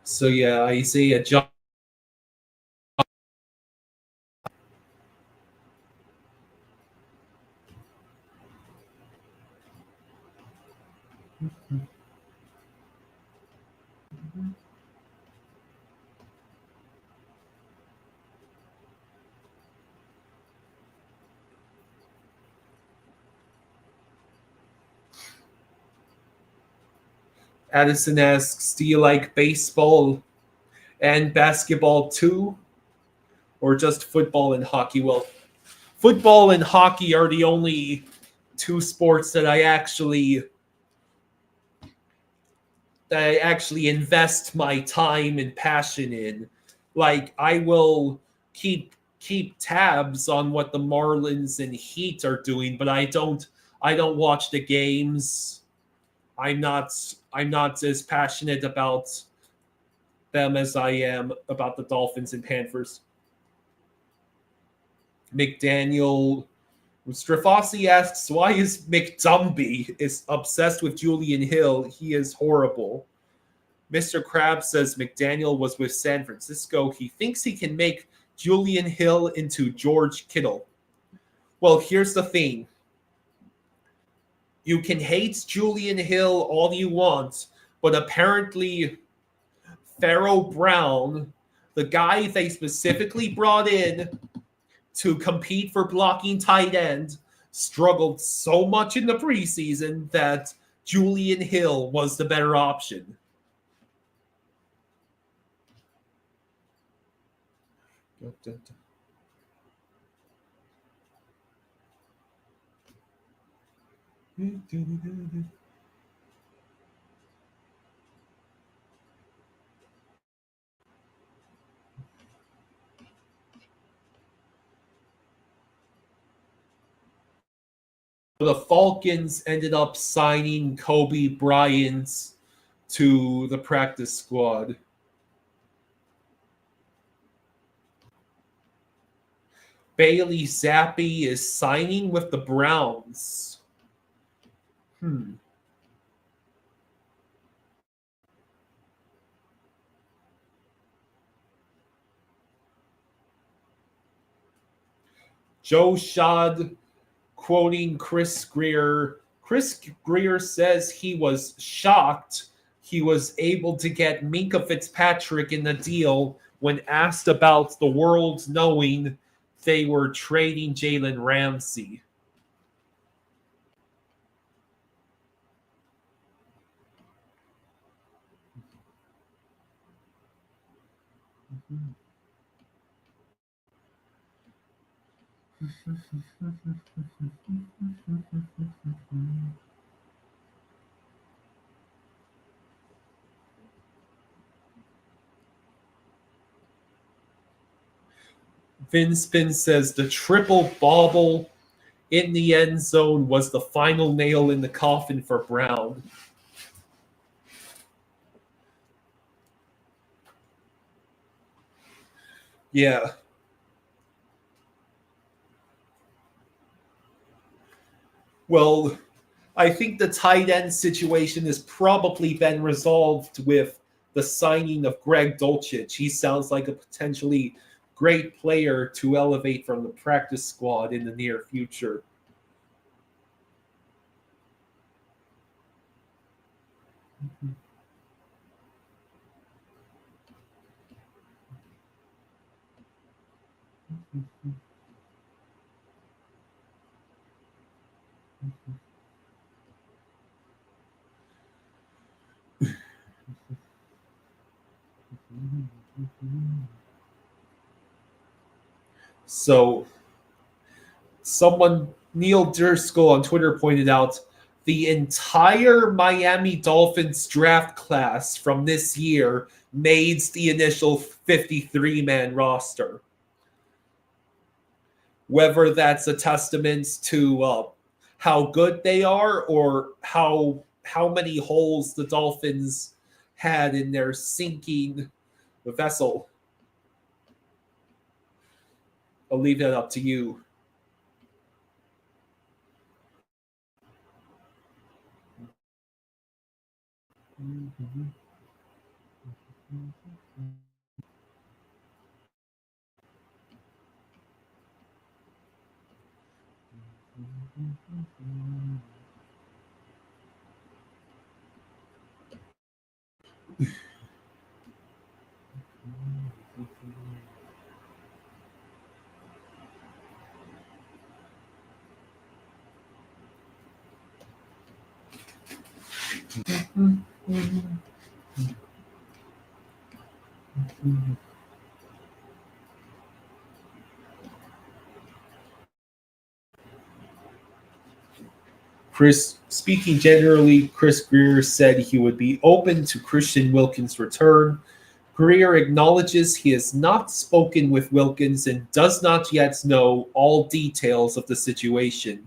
So yeah, Isaiah John. Addison asks, "Do you like baseball and basketball too, or just football and hockey?" Well, football and hockey are the only two sports that I actually invest my time and passion in. Like I will keep tabs on what the Marlins and Heat are doing, but I don't watch the games. I'm not I'm not as passionate about them as I am about the Dolphins and Panthers. McDaniel Strafossi asks, why is McDumby is obsessed with Julian Hill? He is horrible. Mr. Krabs says McDaniel was with San Francisco. He thinks he can make Julian Hill into George Kittle. Well, here's the thing. You can hate Julian Hill all you want, but apparently Pharaoh Brown, the guy they specifically brought in to compete for blocking tight end, struggled so much in the preseason that Julian Hill was the better option. The Falcons ended up signing Kobe Bryant to the practice squad. Bailey Zappi is signing with the Browns. Hmm. Joe Shad quoting Chris Greer. Chris Greer says he was shocked he was able to get Minka Fitzpatrick in the deal when asked about the world knowing they were trading Jalen Ramsey. Vince Spin says the triple bobble in the end zone was the final nail in the coffin for Brown. Yeah. Well, I think the tight end situation has probably been resolved with the signing of Greg Dulcich. He sounds like a potentially great player to elevate from the practice squad in the near future. So, someone, Neil Driscoll on Twitter, pointed out the entire Miami Dolphins draft class from this year made the initial 53-man roster. Whether that's a testament to how good they are or how many holes the Dolphins had in their sinking vessel, I'll leave that up to you. Speaking generally, Chris Greer said he would be open to Christian Wilkins' return. Greer acknowledges he has not spoken with Wilkins and does not yet know all details of the situation.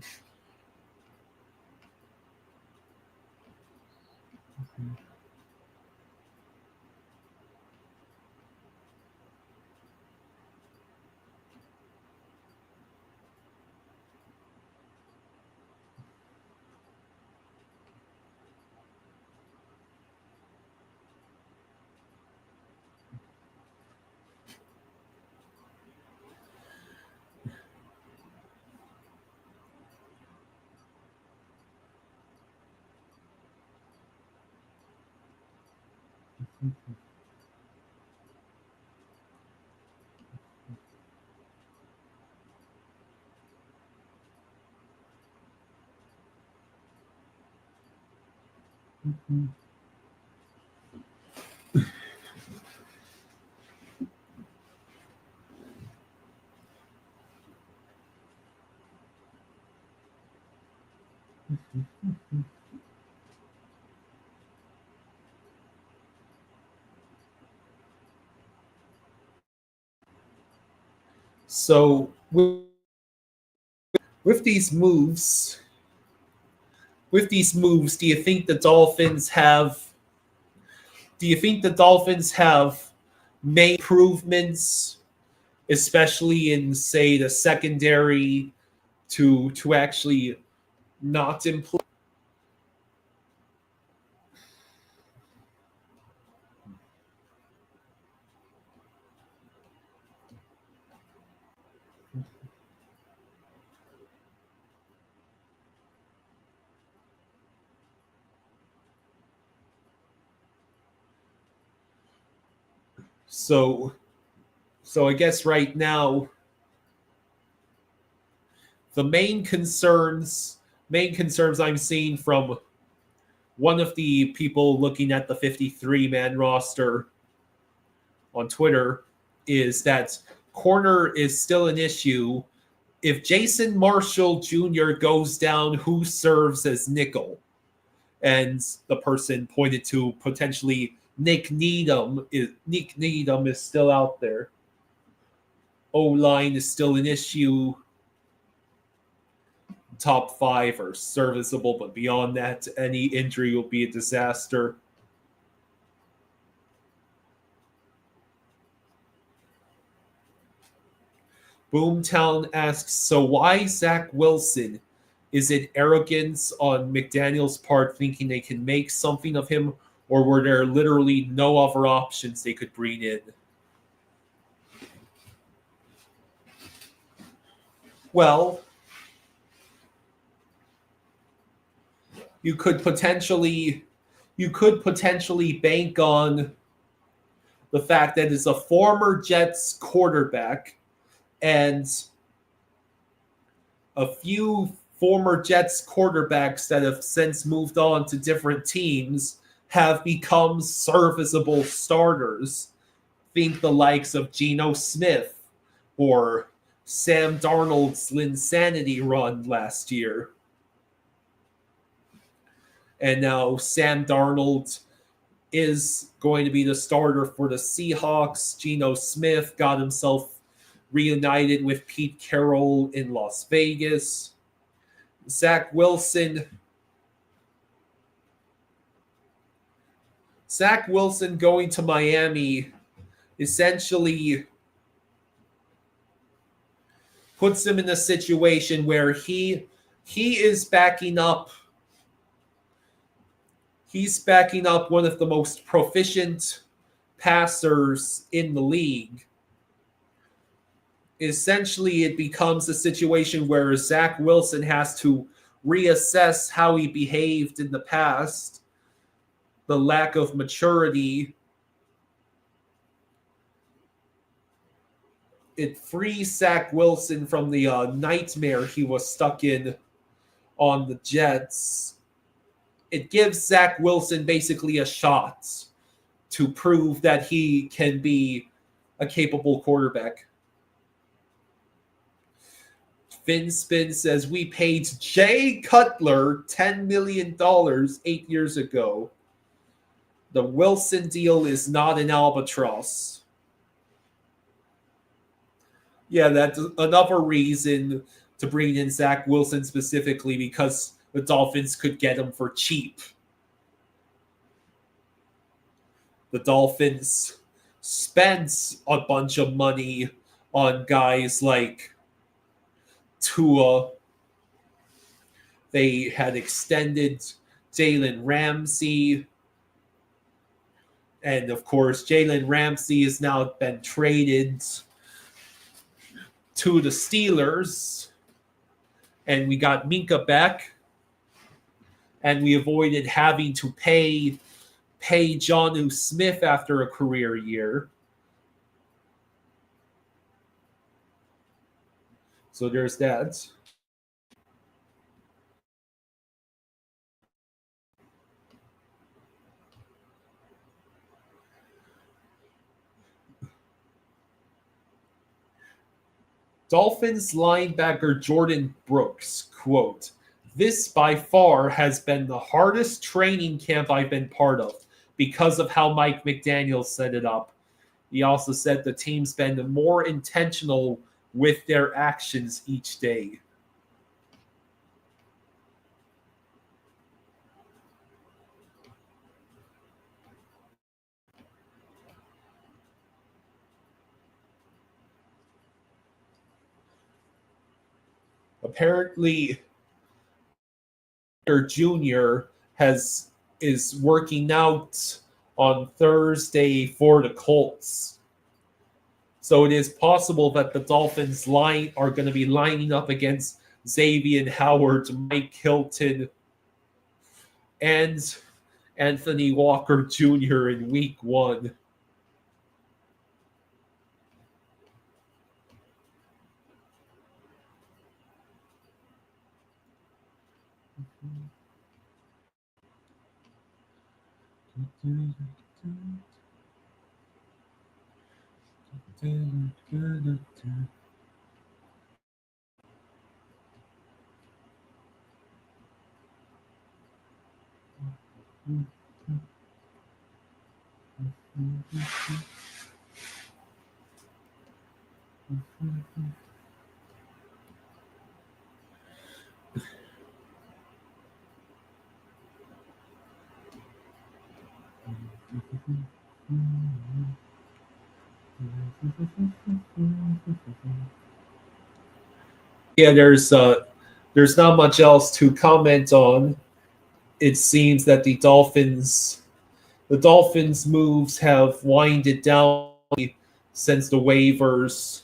So with these moves, do you think the Dolphins have? Do you think the Dolphins have made improvements, especially in say the secondary, to actually not improve? So I guess right now the main concerns I'm seeing from one of the people looking at the 53-man roster on Twitter is that corner is still an issue. If Jason Marshall Jr. goes down, who serves as nickel? And the person pointed to potentially Nick Needham. Nick Needham is still out there. O line is still an issue. Top five are serviceable, but beyond that, any injury will be a disaster. Boomtown asks, so why Zach Wilson? Is it arrogance on McDaniel's part thinking they can make something of him, or were there literally no other options they could bring in? Well, you could potentially bank on the fact that it's a former Jets quarterback and a few former Jets quarterbacks that have since moved on to different teams have become serviceable starters. Think the likes of Geno Smith or Sam Darnold's Linsanity run last year. And now Sam Darnold is going to be the starter for the Seahawks. Geno Smith got himself reunited with Pete Carroll in Las Vegas. Zach Wilson going to Miami essentially puts him in a situation where he is backing up. He's backing up one of the most proficient passers in the league. essentially it becomes a situation where Zach Wilson has to reassess how he behaved in the past, the lack of maturity. It frees Zach Wilson from the nightmare he was stuck in on the Jets. It gives Zach Wilson basically a shot to prove that he can be a capable quarterback. Finspin says we paid Jay Cutler $10 million 8 years ago. The Wilson deal is not an albatross. Yeah, that's another reason to bring in Zach Wilson specifically, because the Dolphins could get him for cheap. The Dolphins spent a bunch of money on guys like Tua. They had extended Jalen Ramsey. And of course, Jalen Ramsey has now been traded to the Steelers. And we got Minka back. And we avoided having to pay Jonnu Smith after a career year. So there's that. Dolphins linebacker Jordan Brooks, quote, "This by far has been the hardest training camp I've been part of because of how Mike McDaniel set it up." He also said the team's been more intentional with their actions each day. Apparently, Jr. is working out on Thursday for the Colts. So it is possible that the Dolphins are going to be lining up against Xavier Howard, Mike Hilton, and Anthony Walker Jr. in week 1. Yeah, there's not much else to comment on. It seems that the Dolphins moves have winded down since the waivers,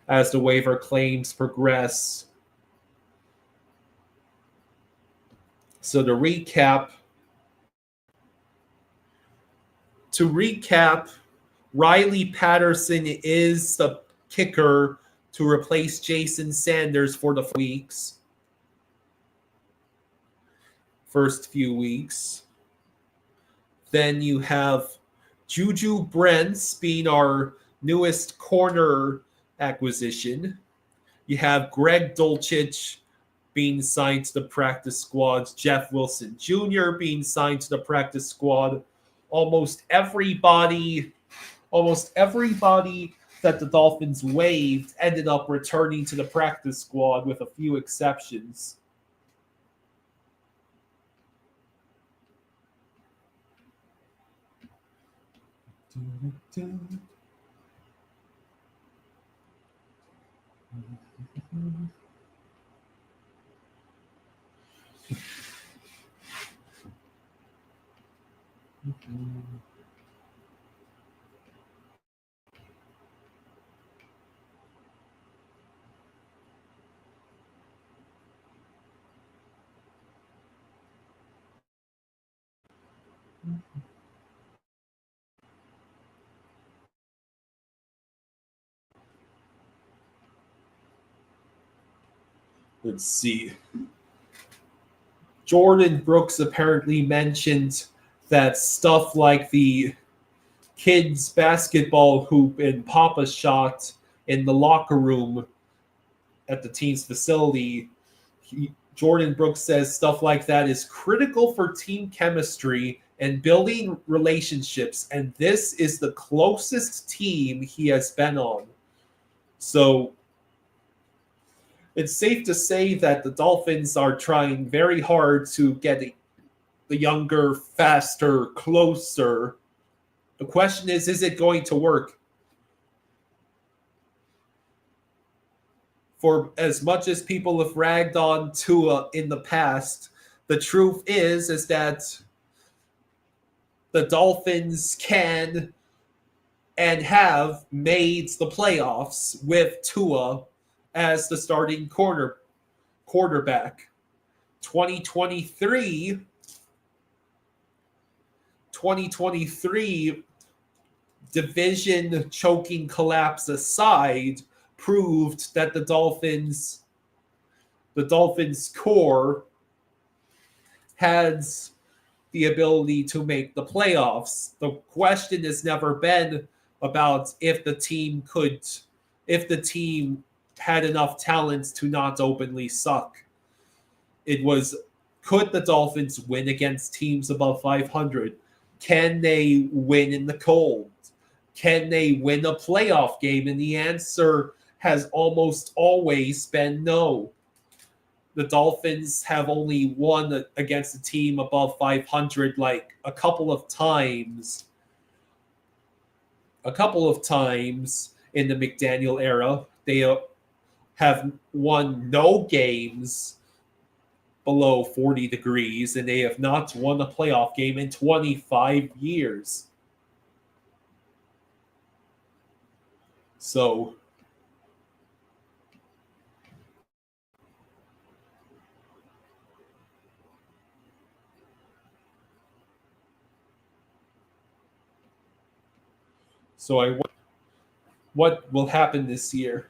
as the waiver claims progress. So to recap, Riley Patterson is the kicker to replace Jason Sanders for the first few weeks. Then you have Juju Brents being our newest corner acquisition. You have Greg Dulcich being signed to the practice squad, Jeff Wilson Jr. being signed to the practice squad. Almost everybody that the Dolphins waived ended up returning to the practice squad with a few exceptions. Let's see. Jordan Brooks apparently mentioned that stuff like the kids' basketball hoop and Papa shot in the locker room at the team's facility. Jordan Brooks says stuff like that is critical for team chemistry and building relationships, and this is the closest team he has been on. So it's safe to say that the Dolphins are trying very hard to get the younger, faster, closer. The question is it going to work? For as much as people have ragged on Tua in the past, the truth is that the Dolphins can and have made the playoffs with Tua as the starting quarterback. 2023 division choking collapse aside, proved that the Dolphins core has the ability to make the playoffs. The question has never been about if the team had enough talents to not openly suck. It was, could the Dolphins win against teams above 500? Can they win in the cold? Can they win a playoff game? And the answer has almost always been no. The Dolphins have only won against a team above 500 like a couple of times in the McDaniel era. They have won no games below 40 degrees, and they have not won a playoff game in 25 years. So what will happen this year?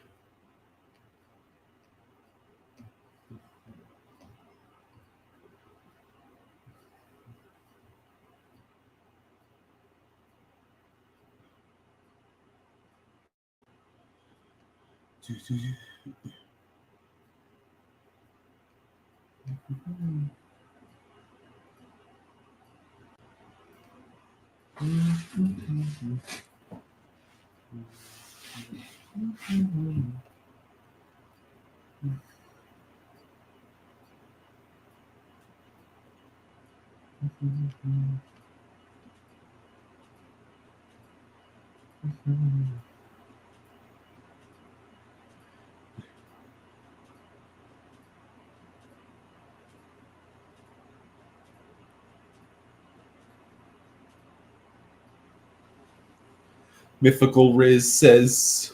Mythical Riz says,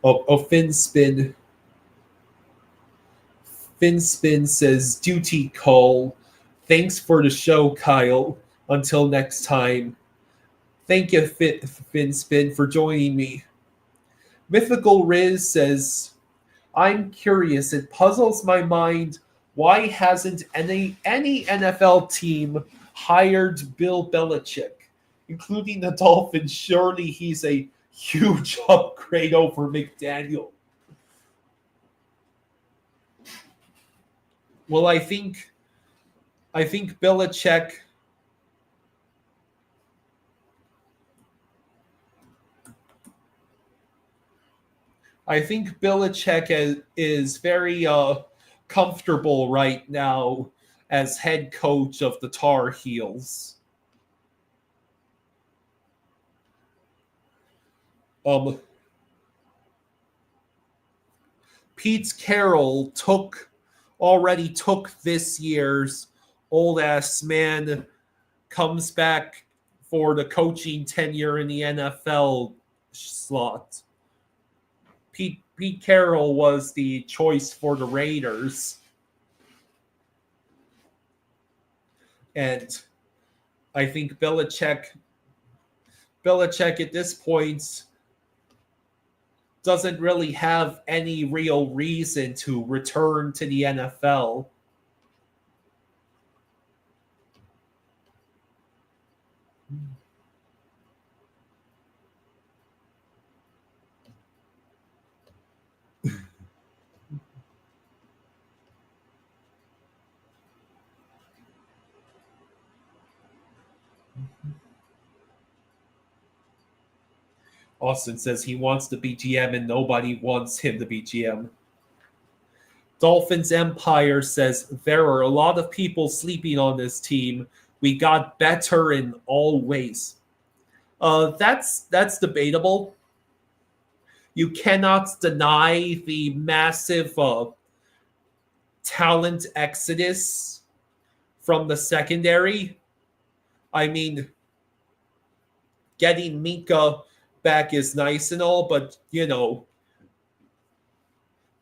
Finspin says, duty call. Thanks for the show, Kyle. Until next time. Thank you, Finspin, for joining me. Mythical Riz says, I'm curious. It puzzles my mind. Why hasn't any NFL team hired Bill Belichick, including the Dolphins? Surely he's a huge upgrade over McDaniel. Well, I think Belichick. I think Belichick is very comfortable right now as head coach of the Tar Heels. Pete Carroll already took this year's old ass man, comes back for the coaching tenure in the NFL slot. Pete Carroll was the choice for the Raiders. And I think Belichick at this point doesn't really have any real reason to return to the NFL. Austin says he wants to be GM and nobody wants him to be GM. Dolphins Empire says there are a lot of people sleeping on this team. We got better in all ways. That's debatable. You cannot deny the massive talent exodus from the secondary. I mean, getting Minka back is nice and all, but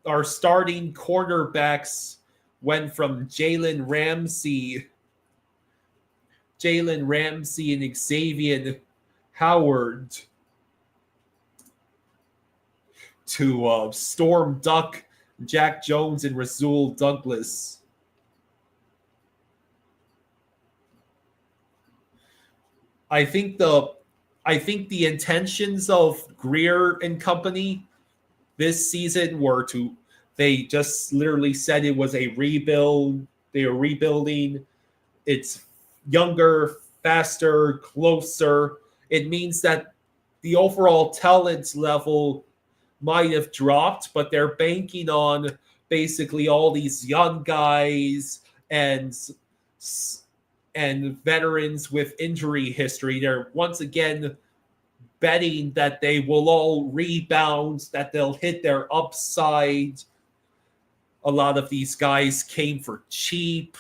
our starting cornerbacks went from Jalen Ramsey and Xavier Howard to Storm Duck, Jack Jones, and Rasul Douglas. I think the intentions of Greer and company this season they just literally said it was a rebuild. They were rebuilding. It's younger, faster, closer. It means that the overall talent level might have dropped, but they're banking on basically all these young guys and veterans with injury history. They're once again betting that they will all rebound, that they'll hit their upside. A lot of these guys came for cheap.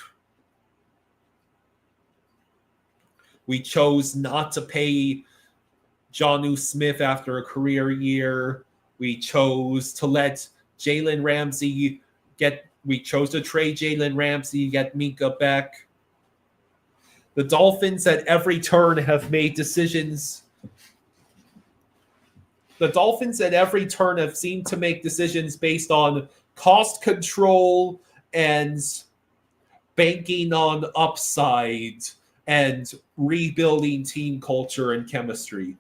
We chose not to pay Jonnu Smith after a career year. We chose to let Jalen Ramsey we chose to trade Jalen Ramsey, get Minka back. The Dolphins at every turn have made decisions. The Dolphins at every turn have seemed to make decisions based on cost control and banking on upside and rebuilding team culture and chemistry.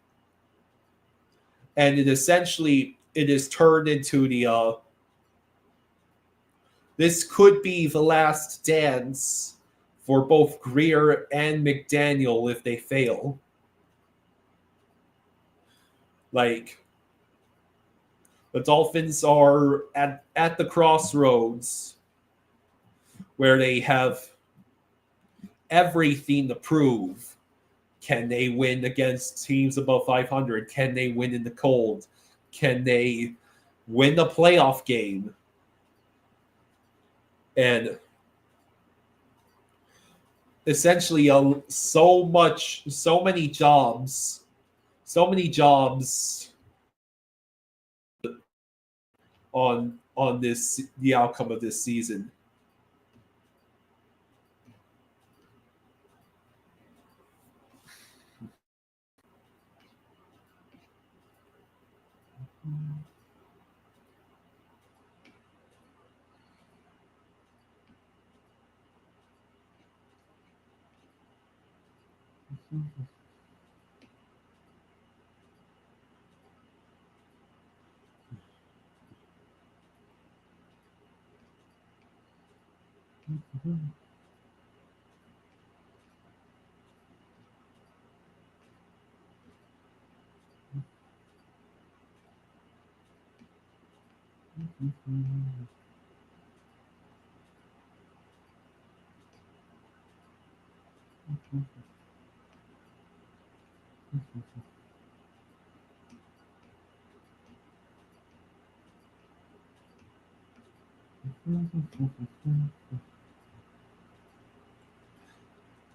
And it is turned into this could be the last dance for both Greer and McDaniel if they fail. Like, the Dolphins are at the crossroads where they have everything to prove. Can they win against teams above 500? Can they win in the cold? Can they win the playoff game? And essentially so many jobs on the outcome of this season.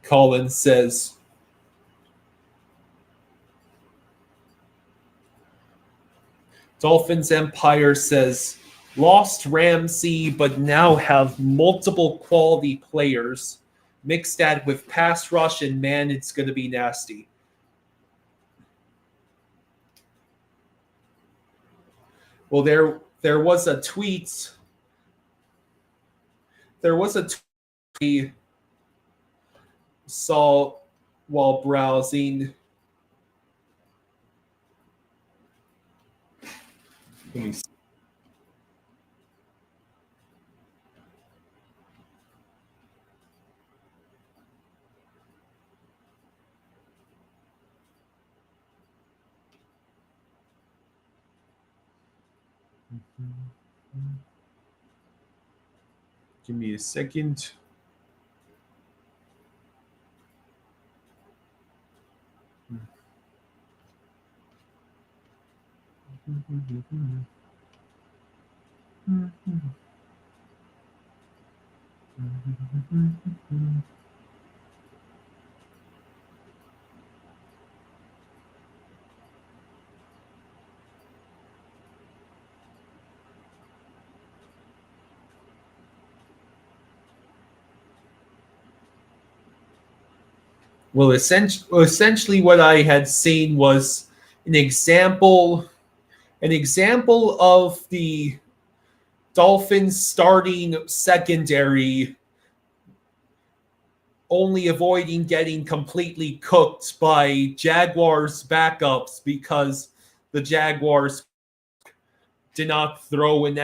Colin says, Dolphins Empire says, lost Ramsey, but now have multiple quality players. Mix that with pass rush, and man, it's going to be nasty. Well, there was a tweet. There was a tweet saw while browsing. Let me see. Give me a second. Well, essentially, what I had seen was an example, of the Dolphins starting secondary only avoiding getting completely cooked by Jaguars backups because the Jaguars did not throw an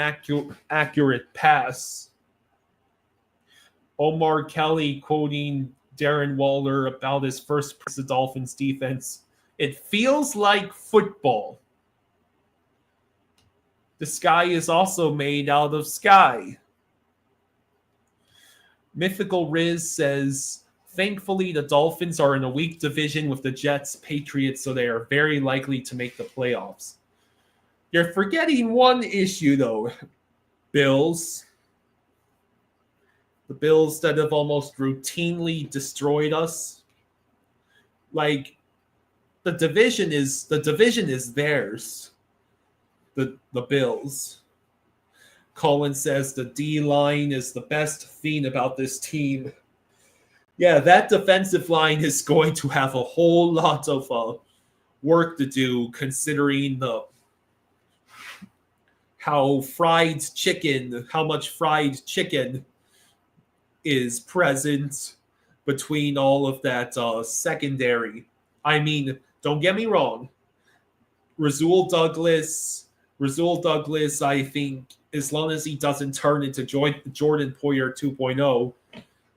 accurate pass. Omar Kelly quoting Darren Waller about his first press of Dolphins defense. It feels like football. The sky is also made out of sky. Mythical Riz says, thankfully, the Dolphins are in a weak division with the Jets, Patriots, so they are very likely to make the playoffs. You're forgetting one issue, though. Bills. The Bills that have almost routinely destroyed us. Like, the division is theirs. The Bills. Colin says the D line is the best thing about this team. Yeah, that defensive line is going to have a whole lot of work to do, considering how much fried chicken is present between all of that secondary. I mean, don't get me wrong. Rasul Douglas, I think, as long as he doesn't turn into Jordan Poyer 2.0,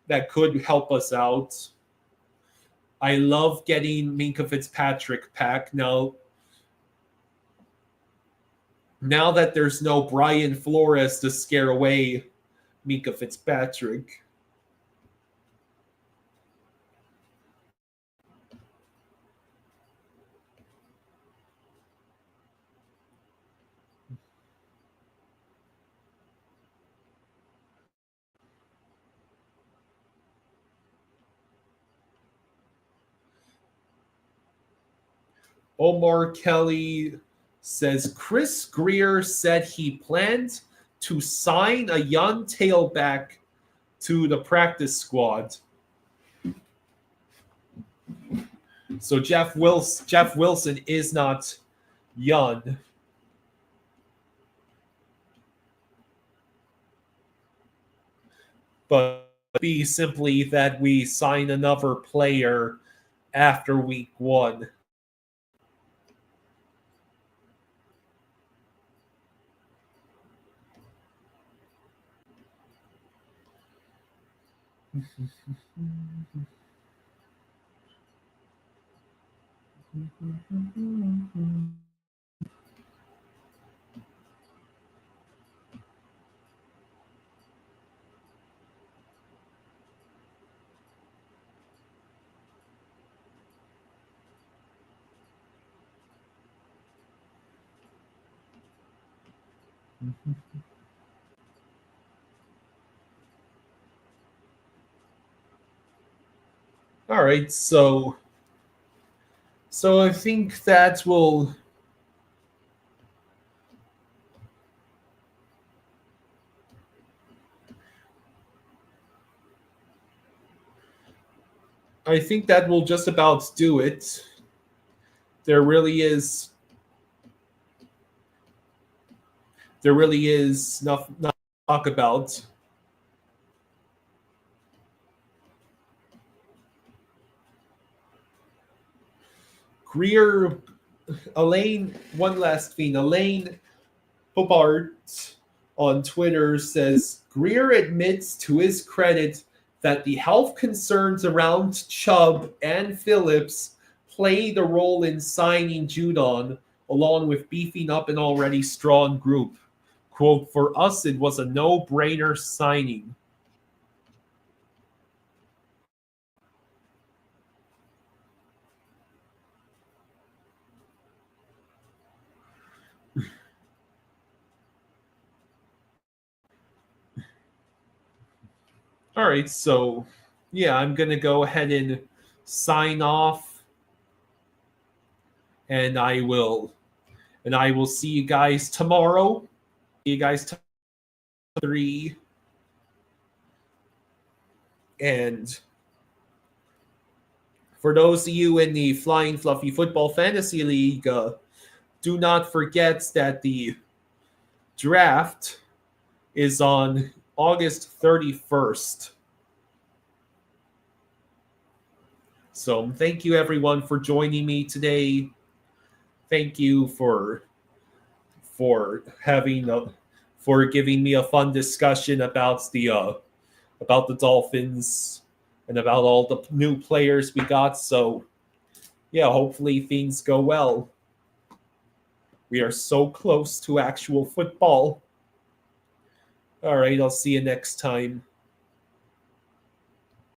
that could help us out. I love getting Minkah Fitzpatrick back. Now that there's no Brian Flores to scare away Minkah Fitzpatrick. Omar Kelly says Chris Greer said he planned to sign a young tailback to the practice squad. So Jeff Wilson is not young. But be simply that we sign another player after week 1. All right, so I think that will I think that will just about do it. There really is nothing to talk about. Greer, Elaine, one last thing. Elaine Hobart on Twitter says Greer admits to his credit that the health concerns around Chubb and Phillips played a role in signing Judon, along with beefing up an already strong group. Quote, for us, it was a no-brainer signing. All right, so yeah, I'm going to go ahead and sign off, and I will see you guys tomorrow. See you guys 3. And for those of you in the Flying Fluffy Football Fantasy League, do not forget that the draft is on August 31st. So thank you everyone for joining me today. Thank you for giving me a fun discussion about the Dolphins and about all the new players we got. So yeah, hopefully things go well. We are so close to actual football. All right, I'll see you next time.